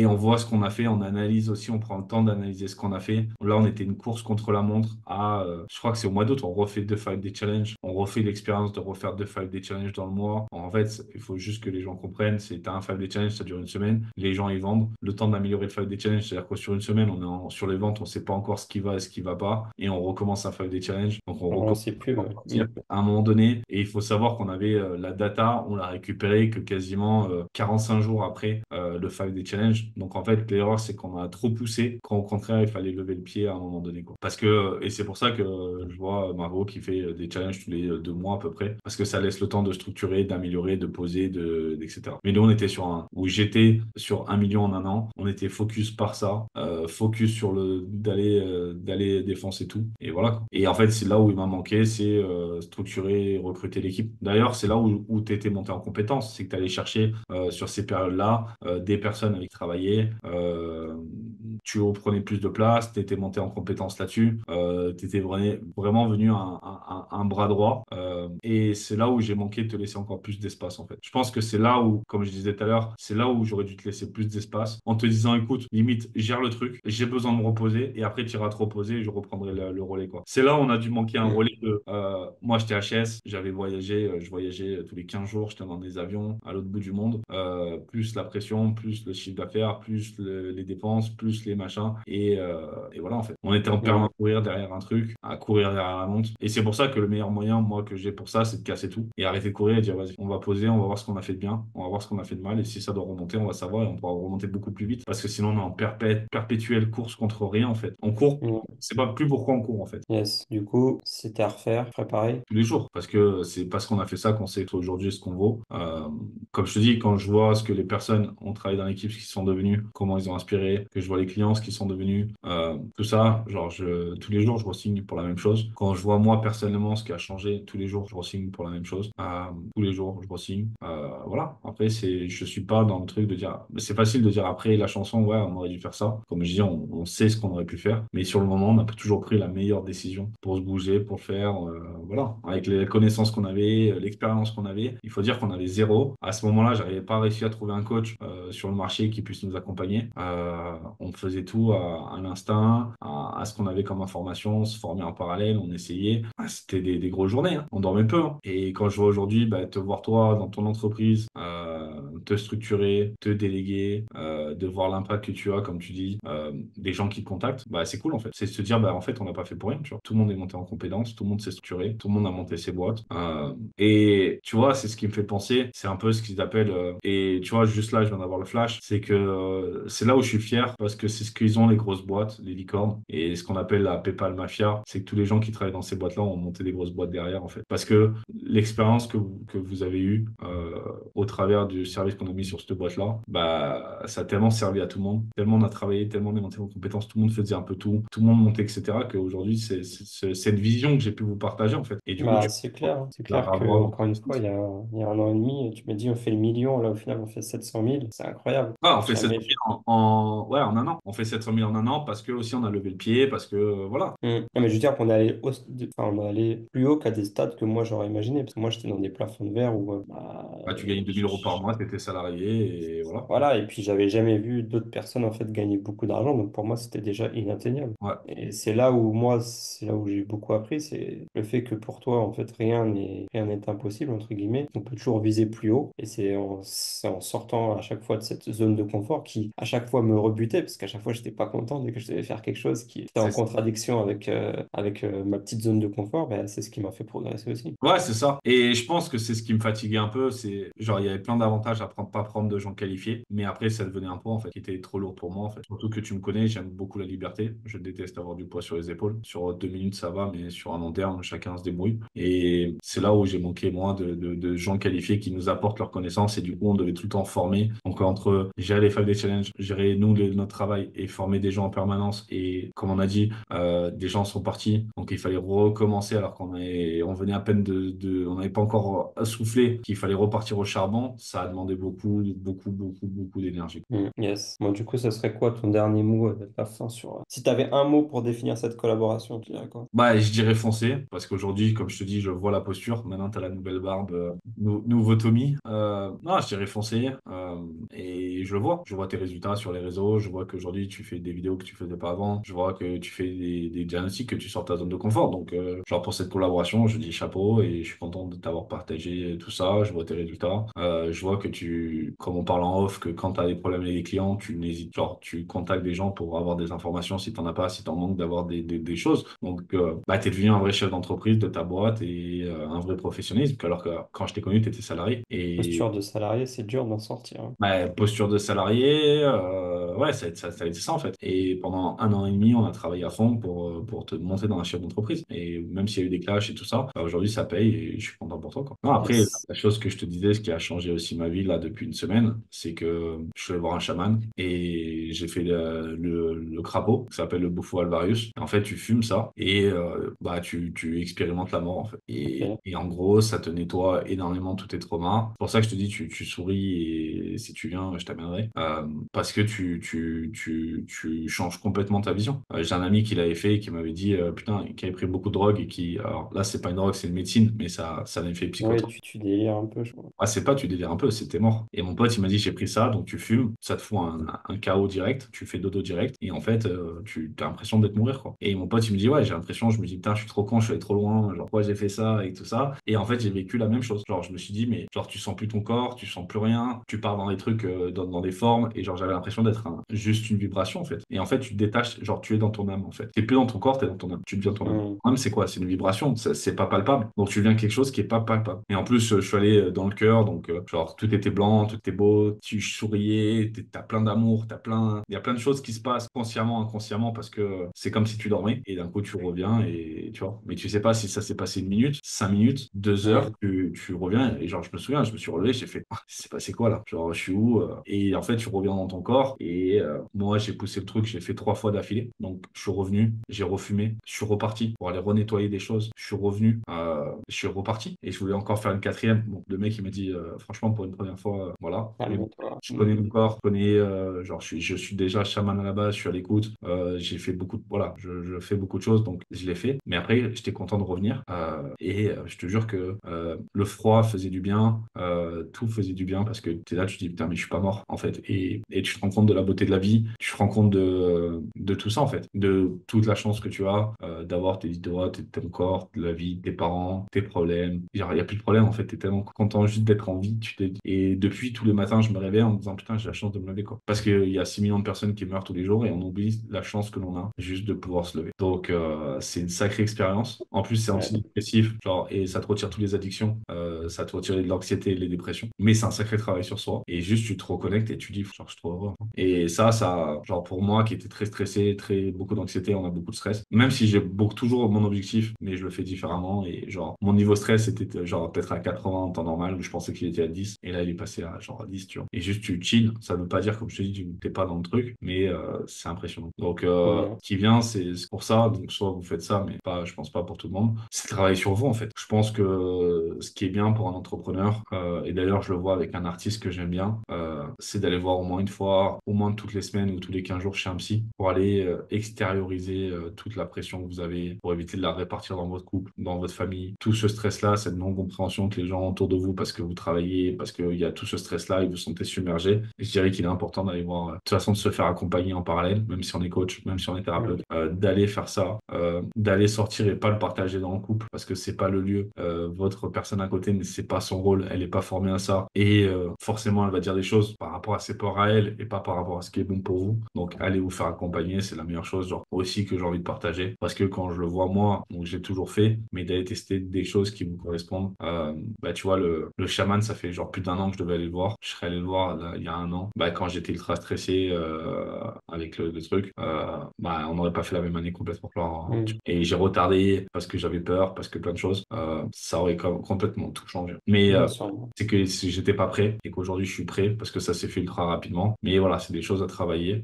on voit ce qu'on a fait, on analyse aussi, on prend le temps d'analyser ce qu'on a fait. Là, on était une course contre la montre je crois que c'est au mois d'août, on refait 2 5 des challenges, on refait l'expérience de refaire 2 5 des challenges dans le mois. En fait, il faut juste que les gens comprennent, c'est t'as un 5 des challenges, ça dure une semaine, les gens ils vendent, le temps d'améliorer le 5 des challenges, c'est-à-dire que sur une semaine, sur les ventes, on sait pas encore ce qui va et ce qui va pas, et on recommence un 5 des challenges, donc on On recommence sait plus, à ouais. Mm. partir à un moment donné. Et il faut savoir qu'on avait la data, on l'a récupérée que quasiment 45 jours après le 5 Day Challenge. Donc en fait, l'erreur, c'est qu'on a trop poussé, quand au contraire, il fallait lever le pied à un moment donné, quoi. Parce que, et c'est pour ça que je vois Margot qui fait des challenges tous les 2 mois à peu près, parce que ça laisse le temps de structurer, d'améliorer, de poser, etc. Mais nous, on était où j'étais sur 1 million en un an, on était focus par ça, focus sur d'aller défoncer tout. Et voilà, quoi. Et en fait, c'est là où il m'a manqué, c'est structurer et recruter l'équipe. D'ailleurs, c'est là où tu étais monté en compétence, c'est que tu allais chercher sur ces périodes-là des personnes avec qui travailler, tu prenais plus de place, tu étais monté en compétence là-dessus, tu étais vraiment venu un bras droit. Et c'est là où j'ai manqué de te laisser encore plus d'espace, en fait. Je pense que c'est là où, comme je disais tout à l'heure, c'est là où j'aurais dû te laisser plus d'espace en te disant, écoute, limite, gère le truc, j'ai besoin de me reposer et après tu iras te reposer et je reprendrai le relais, quoi. C'est là où on a dû manquer un Mm. relais moi, j'étais HS, j'avais voyagé, je voyageais tous les 15 jours, j'étais dans des avions à l'autre bout du monde, plus la pression, plus le chiffre d'affaires, plus les dépenses, plus les machins. Et voilà, en fait. On était en permanence Mm. à courir derrière un truc, à courir derrière la montre. Et c'est pour ça que le meilleur moyen, moi, que j'ai pour ça, c'est de casser tout et arrêter de courir et dire, vas-y, on va poser, on va voir ce qu'on a fait de bien, on va voir ce qu'on a fait de mal. Et si ça doit remonter, on va savoir et on pourra remonter beaucoup plus vite. Parce que sinon, on est en perpétuelle course contre rien, en fait. On court, Mm. c'est pas plus pourquoi on court, en fait Yes. Du coup, c'était à refaire, préparer. tous les jours parce que c'est parce qu'on a fait ça qu'on sait aujourd'hui ce qu'on vaut. Comme je te dis, quand je vois ce que les personnes ont travaillé dans l'équipe, ce qu'ils sont devenus, comment ils ont inspiré, que je vois les clients, ce qu'ils sont devenus, tout ça, genre tous les jours, je re-signe pour la même chose. Quand je vois moi personnellement ce qui a changé, tous les jours, je re-signe pour la même chose. Tous les jours, je re-signe. Voilà. Après, je suis pas dans le truc de dire, c'est facile de dire après la chanson, ouais, on aurait dû faire ça. Comme je dis, on sait ce qu'on aurait pu faire, mais sur le moment, on a toujours pris la meilleure décision pour se bouger, pour le faire. Voilà, avec les connaissances qu'on avait, l'expérience qu'on avait, il faut dire qu'on avait zéro. À ce moment-là, j'arrivais pas réussi à trouver un coach sur le marché qui puisse nous accompagner. On faisait tout à l'instinct, à ce qu'on avait comme information, on se formait en parallèle, on essayait. C'était des grosses journées, hein. On dormait peu, hein. Et quand je vois aujourd'hui, bah, te voir toi dans ton entreprise, te structurer, te déléguer, de voir l'impact que tu as, comme tu dis, des gens qui te contactent, bah, c'est cool en fait. C'est se dire, bah, en fait, on n'a pas fait pour rien, tu vois. Tout le monde est monté en compétences, tout le monde s'est structuré, tout le monde a monté ses boîtes. Et tu vois, c'est ce qui me fait penser, c'est un peu ce qu'ils appellent, et tu vois, juste là, je viens d'avoir le flash, c'est que c'est là où je suis fier parce que c'est ce qu'ils ont les grosses boîtes, les licornes, et ce qu'on appelle la PayPal Mafia, c'est que tous les gens qui travaillent dans ces boîtes-là ont monté des grosses boîtes derrière en fait. Parce que l'expérience que vous avez eue au travers du service qu'on a mis sur cette boîte-là, bah, ça a tellement servi à tout le monde, tellement on a travaillé, tellement on est monté en compétences, tout le monde faisait un peu tout le monde montait, etc., qu'aujourd'hui, c'est cette vision que j'ai pu vous partager en fait. Et du coup, Bah, tu c'est clair, hein. C'est la clair que, revoir dans encore une fois, il y a un an et demi, tu m'as dit on fait le million, là au final on fait 700 000, c'est incroyable. Ah, on fait 700 Jamais. 000 ouais, en un an. On fait 700 000 en un an parce que aussi on a levé le pied, parce que voilà. Non, mais je veux dire qu'on est allé, enfin, on est allé plus haut qu'à des stades que moi j'aurais imaginé. Parce que moi j'étais dans des plafonds de verre où Bah, tu gagnes 2 000 € par mois, t'étais salarié et voilà. Voilà, et puis j'avais jamais vu d'autres personnes en fait gagner beaucoup d'argent, donc pour moi c'était déjà inatteignable. Ouais, Et c'est là où moi, c'est là où j'ai beaucoup appris, c'est le fait que pour toi en fait rien n'est impossible entre guillemets. On peut toujours viser plus haut, et c'est en sortant à chaque fois de cette zone de confort qui à chaque fois me rebutait, parce qu'à chaque fois j'étais pas content dès que je devais faire quelque chose qui était en c'est contradiction avec ma petite zone de confort. Ben, c'est ce qui m'a fait progresser aussi. Ouais, c'est ça. Et je pense que c'est ce qui me fatiguait un peu. C'est genre, il y avait plein d'avantages à prendre, pas prendre de gens qualifiés. Mais après, ça devenait un poids, en fait, qui était trop lourd pour moi, en fait. Surtout que tu me connais, j'aime beaucoup la liberté. Je déteste avoir du poids sur les épaules. Sur 2 minutes, ça va, mais sur un long terme, chacun se débrouille. Et c'est là où j'ai manqué, moi, de gens qualifiés qui nous apportent leurs connaissances. Et du coup, on devait tout le temps former. Donc, entre gérer les 5 Day Challenge, gérer nous, notre travail et former des gens en permanence. Et comme on a dit, des gens sont partis. Donc, il fallait recommencer alors on venait à peine on n'avait pas encore soufflé, qu'il fallait repartir au charbon. Ça a demandé beaucoup, beaucoup, beaucoup, beaucoup d'énergie. Yes. Bon, du coup, ce serait quoi ton dernier mot de la fin sur... Si tu avais un mot pour définir cette collaboration, tu dirais quoi? Bah, je dirais foncer, parce qu'aujourd'hui, comme je te dis, je vois la posture. Maintenant, tu as la nouvelle barbe, nouveau Tommy. Non, je dirais foncer. Et je le vois. Je vois tes résultats sur les réseaux. Je vois qu'aujourd'hui, tu fais des vidéos que tu faisais pas avant. Je vois que tu fais des diagnostics, que tu sors de ta zone de confort. Donc, genre, pour cette collaboration, je dis chapeau et je suis content de t'avoir partagé tout ça. Je vois tes résultats. Je vois que comme on parle en off, que quand tu as des problèmes avec les clients, tu n'hésites, genre, tu contactes des gens pour avoir des informations si tu n'en as pas, si tu en manques, d'avoir des choses. Donc, bah, tu es devenu un vrai chef d'entreprise de ta boîte et un vrai professionnalisme. Alors que quand je t'ai connu, tu étais salarié. Et Posture de salarié, c'est dur d'en sortir, hein. bah, posture de salarié, ouais, ça a été ça en fait. Et pendant 1 an et demi, on a travaillé à fond pour te monter dans la chef d'entreprise. Et même s'il y a eu des clashs et tout ça, bah, aujourd'hui ça paye et je suis content pour toi, quoi. Non, après, Yes. la chose que je te disais, ce qui a changé aussi ma vie là depuis une semaine, c'est que je suis allé voir un chaman et j'ai fait le crapaud, qui s'appelle le Bufo alvarius. Et en fait, tu fumes ça et bah, tu expérimentes la mort en fait. Ok. Et en gros, ça te nettoie énormément tous tes traumas. C'est pour ça que je te dis, tu souris et si tu viens, je t'amènerai. Parce que tu changes complètement ta vision. J'ai un ami qui l'avait fait et qui m'avait dit, putain, qui avait pris beaucoup de drogue et qui, alors là, c'est pas une drogue, c'est une médecine, mais ça avait fait Ouais, psychotrope. tu délires un peu, je crois. Ah, c'est pas, tu délires un peu, c'était mort. Et mon pote, il m'a dit, j'ai pris ça, donc tu fumes, ça te fout un KO direct, tu fais dodo direct, et en fait, tu as l'impression d'être mourir, quoi. Et mon pote, il me dit, ouais, j'ai l'impression, je me dis, putain, je suis trop con, je suis allé trop loin, genre, pourquoi j'ai fait ça, et tout ça. Et en fait, j'ai vécu la même chose. Genre, je me suis dit, mais genre, tu sens plus ton corps, tu sens plus rien, tu pars dans des trucs, dans des formes, et genre, j'avais l'impression d'être juste une vibration, en fait. Et en fait, tu te détaches, genre, tu es dans ton âme, en fait. T'es plus dans ton corps, t'es dans ton âme. Tu deviens ton âme. Hmm. L'âme, c'est quoi? C'est une vibration, c'est pas palpable. Donc, tu deviens quelque chose qui est pas palpable. Et en plus, je suis allé dans le cœur, donc, genre, tout était blanc, tout était beau, tu souriais, t'as plein d'amour, il y a plein de choses qui se passent consciemment, inconsciemment, parce que c'est comme si tu dormais, et d'un coup, tu reviens, et tu vois. Mais tu sais pas si ça s'est passé 1 minute, 5 minutes, 2 heures, Hmm. tu reviens, et genre, je me souviens, je me suis relevé, j'ai fait, ah, c'est passé quoi là? Genre, je suis où? Et en fait, tu reviens dans ton corps, et moi, j'ai poussé le truc, j'ai fait 3 fois d'affilée. Donc, je suis revenu, j'ai refumé, je suis reparti pour aller renettoyer des choses, je suis revenu, je suis reparti, et je voulais encore faire une quatrième. Bon, le mec, il m'a dit, franchement, pour une première fois, voilà. Mais bon, Calme-toi. je connais mon corps, je connais, genre, je suis déjà chaman à la base, je suis à l'écoute, j'ai fait beaucoup voilà, je fais beaucoup de choses, donc je l'ai fait. Mais après, j'étais content de revenir, et je te jure que le froid faisait du bien, tout faisait du bien, parce que tu es là, tu te dis, putain, mais je suis pas mort, en fait. Et tu te rends compte de la beauté de la vie, tu te rends compte de tout ça, en fait, de toute la chance que tu as, d'avoir tes doigts, ton corps, de la vie, tes parents, tes problèmes. Genre, il n'y a plus de problème, en fait, tu es tellement content juste d'être en vie. Et depuis, tous les matins, je me réveille en me disant, putain, j'ai la chance de me lever, quoi. Parce qu'il y a 6 millions de personnes qui meurent tous les jours et on oublie la chance que l'on a juste de pouvoir se lever. Donc, c'est une sacrée expérience. En plus, c'est Ouais. antidépressif, genre, et ça te retire toutes les addictions, ça te retire de l'anxiété et les dépressions. Mais c'est un sacré travail sur soi. Et juste, tu te reconnectes et tu dis, genre, je suis trop heureux. Et ça, genre, pour moi qui était très stressé, beaucoup d'anxiété, on a beaucoup de stress. Même si j'ai toujours mon objectif, mais je le fais différemment. Et genre, mon niveau stress était genre peut-être à 80 en temps normal, où je pensais qu'il était à 10. Et là, il est passé à genre à 10, tu vois. Et juste, tu chill. Ça veut pas dire, comme je te dis, tu n'es pas dans le truc, mais c'est impressionnant. Donc, Trop bien. ce qui vient, c'est pour ça. Donc, soit vous faites ça, mais pas, je pense pas pour tout le monde. C'est travailler sur vous, en fait. Je pense que ce qui est bien pour un entrepreneur, et d'ailleurs, je le vois avec un artiste que j'aime bien, c'est d'aller voir au moins une fois, au moins toutes les semaines ou tous les 15 jours chez un psy, pour aller extérioriser toute la pression que vous avez, pour éviter de la répartir dans votre couple, dans votre famille. Tout ce stress-là, cette non-compréhension que les gens autour de vous, parce que vous travaillez, parce qu'il y a tout ce stress-là et vous sentez submergé, je dirais qu'il est important d'aller voir, de toute façon, de se faire accompagner en parallèle, même si on est coach, même si on est thérapeute, d'aller faire ça, d'aller sortir et pas le partager dans le couple parce que c'est pas le lieu. Votre personne à côté, c'est pas son rôle, elle est pas formée à ça et forcément, elle va dire des choses par rapport à ses peurs à elle et pas par rapport à ce qui est bon pour vous. Donc, allez vous faire accompagner, c'est la meilleure chose, genre aussi que j'ai envie de partager parce que quand je le vois moi, donc j'ai toujours fait, mais d'aller tester des choses qui vous correspondent. Bah, tu vois, le chaman, ça fait genre plus d'un an que je devais aller le voir. Je serais allé le voir là, il y a un an. Bah, quand j'étais ultra stressé avec le truc, bah, on n'aurait pas fait la même année complètement. Genre, Mm. et j'ai retardé parce que j'avais peur, parce que plein de choses. Ça aurait complètement tout changé. Mais Bien sûr. c'est que si j'étais pas prêt et qu'aujourd'hui je suis prêt parce que ça s'est fait ultra rapidement. Mais voilà, c'est des choses à travailler.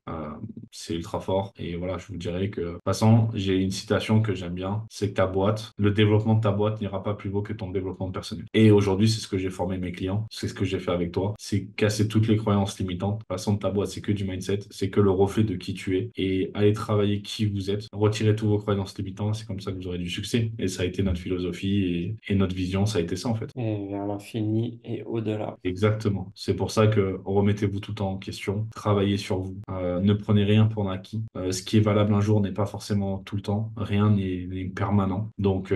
C'est ultra fort. Et voilà, je vous dirais que, de toute façon, j'ai une citation que j'aime bien, c'est que ta boîte, le développement de ta boîte n'ira pas plus vite que ton développement personnel. Et aujourd'hui, c'est ce que j'ai formé mes clients, c'est ce que j'ai fait avec toi, c'est casser toutes les croyances limitantes. De toute façon, ta boîte, c'est que du mindset, c'est que le reflet de qui tu es et aller travailler qui vous êtes, retirer toutes vos croyances limitantes, c'est comme ça que vous aurez du succès. Et ça a été notre philosophie et notre vision, ça a été ça en fait. Et vers l'infini et au-delà. Exactement. C'est pour ça que remettez-vous tout le temps en question, travaillez sur vous. Ne prenez rien pour acquis. Ce qui est valable un jour n'est pas forcément tout le temps. Rien n'est permanent. Donc,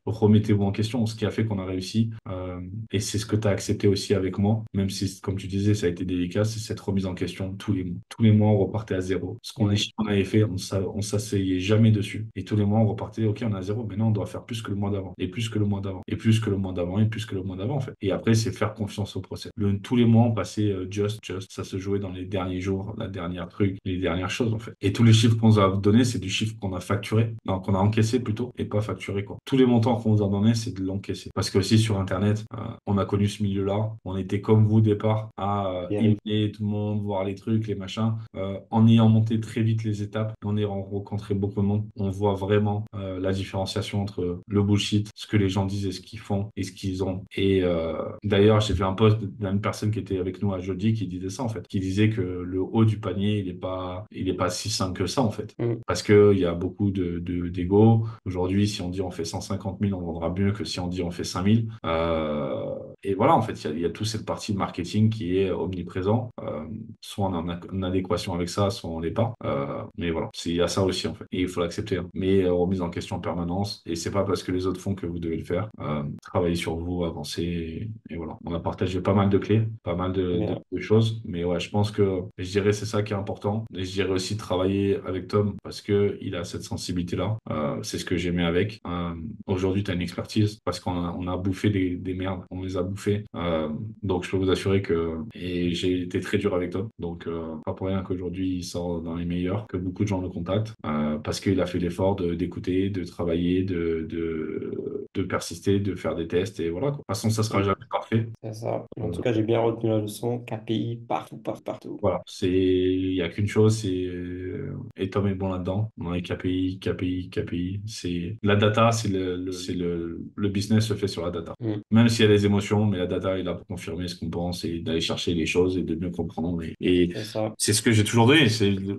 remettez-vous en question. Ce qui a fait qu'on a réussi, et c'est ce que tu as accepté aussi avec moi, même si, comme tu disais, ça a été délicat, c'est cette remise en question tous les mois. Tous les mois, on repartait à zéro. Ce Mm. qu'on avait fait, on s'asseyait jamais dessus. Et tous les mois, on repartait, OK, on est à zéro, mais non, on doit faire plus que le mois d'avant, et plus que le mois d'avant, et plus que le mois d'avant, et plus que le mois d'avant, en fait. Et après, c'est faire confiance au process. Tous les mois, on passait just, ça se jouait dans les derniers jours, la dernière truc, les dernières choses, en fait. Et tous les chiffres qu'on nous a donnés, c'est du chiffre qu'on a facturé, non, qu'on a encaissé plutôt, et pas facturé, quoi. Tous les montants qu'on nous a donnés, c'est de l'encaisser. Parce que aussi sur Internet, on a connu ce milieu-là, on était comme vous au départ, à Eric. emailer tout le monde, voir les trucs, les machins, en ayant monté très vite les étapes, en ayant rencontré beaucoup de monde, on voit vraiment la différenciation entre le bullshit, ce que les gens disent et ce qu'ils font et ce qu'ils ont. Et d'ailleurs, j'ai vu un post d'une personne qui était avec nous à jeudi qui disait ça en fait, qui disait que le haut du panier, il est pas si simple que ça en fait. Mm. Parce qu'il y a beaucoup d'ego. Aujourd'hui, si on dit on fait 150 000, on vendra mieux que si on dit on fait 5 000. Et voilà, en fait, il y a toute cette partie de marketing qui est omniprésent. Soit on est en adéquation avec ça, soit on l'est pas. Mais voilà, il y a ça aussi, en fait. Et il faut l'accepter, hein. Mais remise en question en permanence. Et c'est pas parce que les autres font que vous devez le faire. Travailler sur vous, avancer. Et voilà. On a partagé pas mal de clés, pas mal Bien. de choses. Mais ouais, je pense que, je dirais, c'est ça qui est important. Et je dirais aussi travailler avec Tom parce que il a cette sensibilité-là. C'est ce que j'aimais avec. Aujourd'hui, tu as une expertise parce on a bouffé des merdes. On les a bouffées. Donc, je peux vous assurer que, et j'ai été très dur avec Tom. Donc, pas pour rien qu'aujourd'hui, il sort dans les meilleurs, que beaucoup de gens le contactent, parce qu'il a fait l'effort d'écouter, de travailler, de persister, de faire des tests, et voilà, quoi. De toute façon, ça sera Mm. jamais parfait. C'est ça. En Euh, tout cas, j'ai bien retenu la leçon. KPI partout, partout, partout. Voilà, il y a qu'une chose, et Tom est bon là-dedans. On est KPI, KPI, KPI. La data, le business se fait sur la data. Mm. Même s'il y a des émotions, mais la data est là pour confirmer ce qu'on pense et d'aller chercher les choses et de mieux comprendre. Et C'est ça. c'est ce que j'ai toujours donné.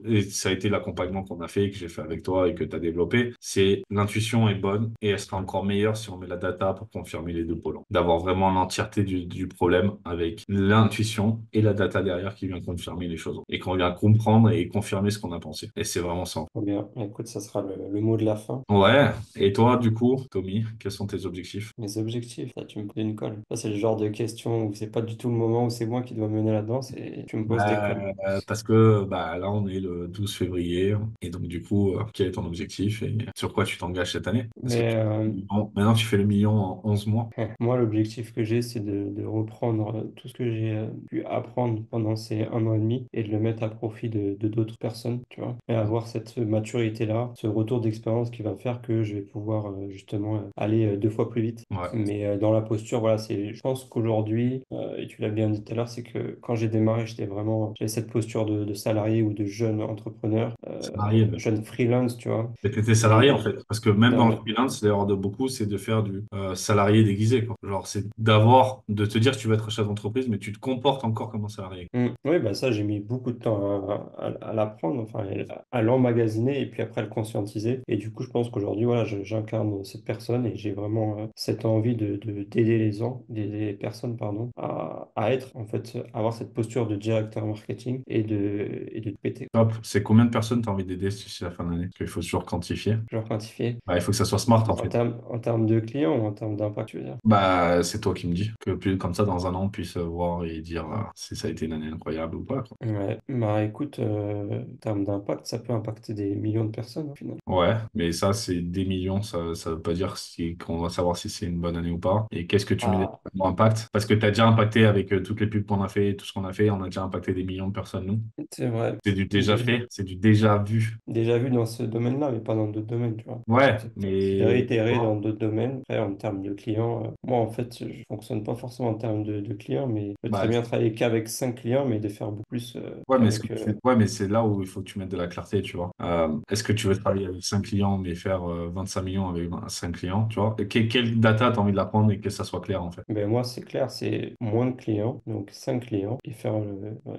Et ça a été l'accompagnement qu'on a fait, que j'ai fait avec toi et que tu as développé. C'est l'intuition est bonne et elle sera encore meilleure si on met la data pour confirmer les deux pôles. D'avoir vraiment l'entièreté du problème avec l'intuition et la data derrière qui vient confirmer les choses. Et qu'on vient comprendre et confirmer ce qu'on a pensé. Et c'est vraiment ça. Trop bien. Écoute, ça sera le mot de la fin. Ouais. Et toi, du coup, Tommy, quels sont tes objectifs? Mes objectifs, ça, tu me poses une colle. Ça, c'est le genre de question où c'est pas du tout le moment où c'est moi qui dois mener là-dedans, c'est tu me poses des colles. Parce que bah, là, on est le 12 février. Et donc, du coup, quel est ton objectif et sur quoi tu t'engages cette année? Parce que Mais bon, maintenant, tu fais le million en 11 mois. moi, l'objectif que j'ai, c'est de reprendre tout ce que j'ai pu apprendre pendant ces un an et demi et de le mettre à profit de d'autres personnes, tu vois. Et avoir cette maturité-là, ce retour d'expérience qui va faire que je vais pouvoir justement aller deux fois plus vite. Ouais, Mais dans la posture, voilà, je pense qu'aujourd'hui, et tu l'as bien dit tout à l'heure, c'est que quand j'ai démarré, j'avais cette posture de salarié ou de jeune entrepreneur, salarié. jeune freelance, tu vois. Mais t'étais salarié, en Et fait. Parce que même dans le dans, freelance, l'erreur de beaucoup, c'est de faire du salarié déguisé, quoi. Genre, c'est de te dire que tu vas être chef d'entreprise, mais tu te comportes encore comme un salarié. Oui, bah ça, j'ai mis beaucoup de temps à l'apprendre, enfin, à l'emmagasiner et puis après à le conscientiser. Et du coup, je pense qu'aujourd'hui, voilà, j'incarne cette personne et j'ai vraiment cette envie d'aider d'aider les personnes, pardon, à être, en fait, avoir cette posture de directeur marketing et de péter, Top. C'est combien de personnes tu as envie d'aider d'ici la fin de l'année? Parce qu'il faut toujours quantifier. genre quantifier. Bah, il faut que ça soit smart, en fait. En termes de clients ou en termes d'impact, tu veux dire? Bah, c'est toi qui me dis. Que plus, comme ça, dans un an, on puisse voir et dire si ça a été une année incroyable ou pas, quoi. Ouais, bah écoute, en termes d'impact, ça peut impacter des millions de personnes au final. Ouais, mais ça, c'est des millions. Ça veut pas dire qu'on va savoir si c'est une bonne année ou pas. Et qu'est-ce que tu mets Ah, dans impact? Parce que tu as déjà impacté avec toutes les pubs qu'on a fait, tout ce qu'on a fait. On a déjà impacté des millions de personnes, nous. c'est vrai. C'est du déjà Déjà, fait, c'est du déjà vu. déjà vu dans ce domaine-là, mais pas dans d'autres domaines, tu vois. Ouais, C'est mais réitéré dans d'autres domaines. Après, en termes de clients, moi, en fait, je fonctionne pas forcément en termes de clients, mais je peux très bah, bien travailler qu'avec 5 clients, mais de faire beaucoup plus ouais, mais qu'avec... ouais, mais c'est là où il faut que tu mettes de la clarté, tu vois. Est-ce que tu veux travailler avec 5 clients, mais faire 25 millions avec 5 clients, tu vois? Quelle data tu as envie de la prendre et que ça soit clair, en fait? Ben, moi, c'est clair, c'est moins de clients, donc 5 clients, et faire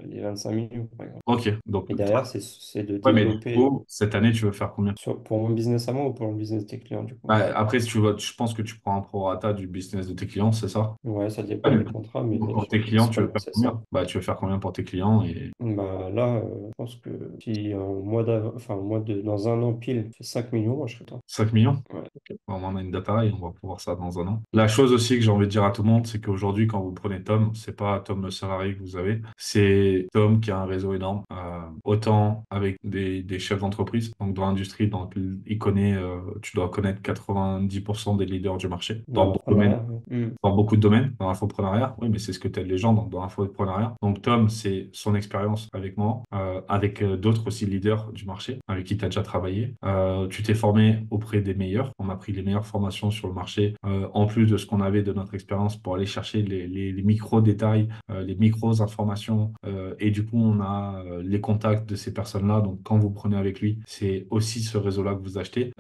les 25 millions, par exemple. Ok, donc, Et derrière, c'est de ouais, mais du développer coup, cette année, tu veux faire combien? pour mon business à moi ou pour le business des clients, du coup. Bah, après, si tu veux, je pense que tu prends un prorata du business de tes clients, c'est ça? Ouais, ça Ouais, dépend mais du contrat, mais pour tes clients, tu veux principalement, faire c'est ça. combien? Bah, tu veux faire combien pour tes clients et Bah, là, je pense que si enfin, dans un an pile, fait 5 millions, moi, je serais temps. 5 millions? Ouais. Ok. Bon, on en a une data et on va pouvoir ça dans un an. La chose aussi que j'ai envie de dire à tout le monde, c'est qu'aujourd'hui, quand vous prenez Tom, c'est pas Tom le salarié que vous avez, c'est Tom qui a un réseau énorme, autant avec des chefs d'entreprise, donc dans l'industrie, donc il connaît, tu dois connaître 90% des leaders du marché, Dans dans beaucoup de domaines. l'entrepreneuriat, ouais. Dans beaucoup de domaines, dans l'infoprenariat, oui, mais c'est ce que t'aides les gens dans l'infoprenariat. Donc, Tom, c'est son expérience avec moi, avec d'autres aussi leaders du marché, avec qui tu as déjà travaillé. Tu t'es formé auprès des meilleurs. On a pris les meilleures formations sur le marché, en plus de ce qu'on avait de notre expérience pour aller chercher les micro-détails, les micro-informations. Et du coup, on a les contacts de ces personnes-là. Donc, quand vous prenez avec lui, c'est aussi ce réseau-là que vous achetez.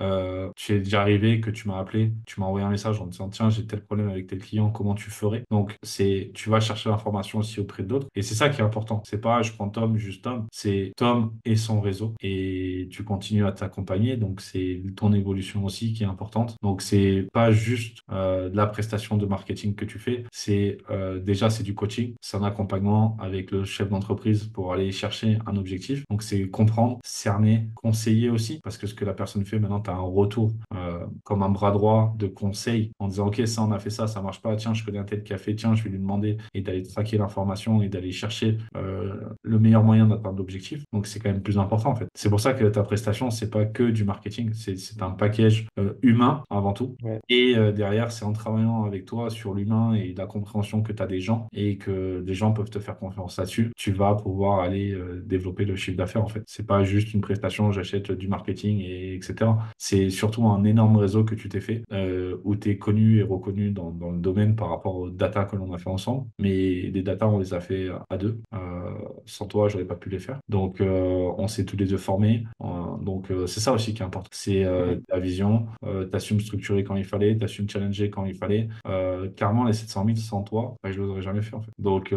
Tu es déjà arrivé que tu m'as appelé, tu m'as envoyé un message en me disant, tiens, j'ai tel problème avec tel client, comment tu ferais? Donc, tu vas chercher l'information aussi auprès d'autres. Et c'est ça qui est important. C'est pas, je prends Tom, juste Tom. C'est Tom et son réseau. Et tu continues à t'accompagner. Donc, c'est ton évolution aussi qui est importante. Donc, c'est pas juste de la prestation de marketing que tu fais. Déjà, c'est du coaching. C'est un accompagnement avec le chef d'entreprise pour aller chercher un objectif. Donc, c'est comprendre, cerner, conseiller aussi. Parce que ce que la personne fait, maintenant, tu as un retour comme un bras droit de conseil en disant, OK, ça, on a fait ça marche pas. Tiens, je connais un tel qui a fait, tiens, je vais lui demander et d'aller traquer l'information et d'aller chercher le meilleur moyen d'atteindre l'objectif. Donc, c'est quand même plus important, en fait. C'est pour ça que ta prestation, c'est pas que du marketing. C'est un package humain avant tout. Ouais. Et derrière, c'est en travaillant avec toi sur l'humain et la compréhension que tu as des gens et que des gens peuvent te faire confiance là-dessus, tu vas pouvoir aller développer le chiffre d'affaires, en fait. C'est pas juste une prestation, j'achète du marketing et etc. C'est surtout un énorme réseau que tu t'es fait, où tu es connu et reconnu dans le domaine par rapport aux data que l'on a fait ensemble. Mais des data, on les a fait à deux. Sans toi, j'aurais pas pu les faire. Donc, on s'est tous les deux formés. Donc, c'est ça aussi qui est important. C'est Mm. la vision. T'assumes structurer quand il fallait, t'assumes challenger quand il fallait. Clairement, les 700 000 sans toi, bah, je l'aurais jamais fait en fait. Donc,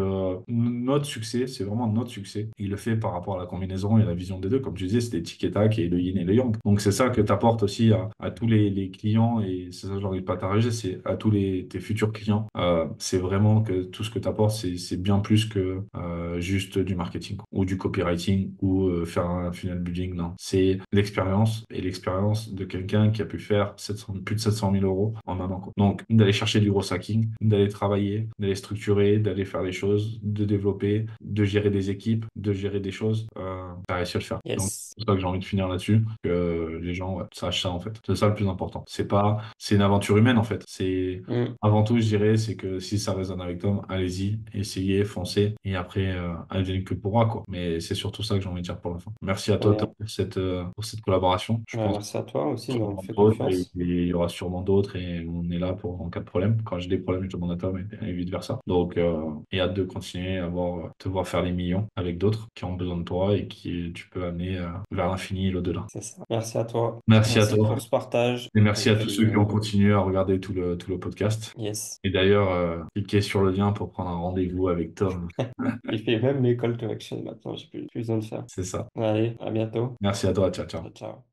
notre succès, c'est vraiment notre succès. Il le fait par rapport à la combinaison et à la vision des deux. Comme tu disais, c'est des tic et tac et le yin et le yang. Donc, c'est ça que tu apportes aussi à tous les clients et c'est ça que j'ai envie de partager, c'est à tous tes futurs clients. C'est vraiment que tout ce que tu apportes, c'est bien plus que juste du marketing quoi, ou du copywriting ou faire un funnel building. Non, c'est l'expérience et l'expérience de quelqu'un qui a pu faire plus de 700 000 euros en un an, quoi. Donc, d'aller chercher du gros hacking, d'aller travailler, d'aller structurer, d'aller faire des choses, de développer, de gérer des équipes, de gérer des choses, tu as réussi à le faire. Donc, Yes. c'est pour ça que j'ai envie de finir là-dessus, que les gens ouais, sachent ça en fait. C'est ça le plus important. C'est une aventure humaine en fait. C'est Mm. avant tout, je dirais, c'est que si ça résonne avec toi, allez-y, essayez, foncez, et après, advienne que que pourra, quoi. Mais c'est surtout ça que j'ai envie de dire pour la fin. Merci à Très toi, Tom, bien. pour cette collaboration. Je Ouais, pense merci à toi aussi de m'avoir sûrement fait d'autres et confiance. il y aura sûrement d'autres et on est là pour en cas de problème. Quand j'ai des problèmes, je demande à Tom et vice versa. Donc, et hâte de continuer à voir, te voir faire les millions avec d'autres qui ont besoin de toi et qui tu peux amener vers l'infini et l'au-delà. C'est ça. Merci à toi. Merci à Merci toi pour ce partage. et Et merci à tous puis, ceux qui ont continué à regarder tout le podcast. yes. Et d'ailleurs, cliquez sur le lien pour prendre un rendez-vous avec Tom. Il fait même mes call to action maintenant. J'ai plus besoin de faire. C'est ça. Allez, à bientôt. Merci à toi. Ciao, ciao. Ciao, ciao.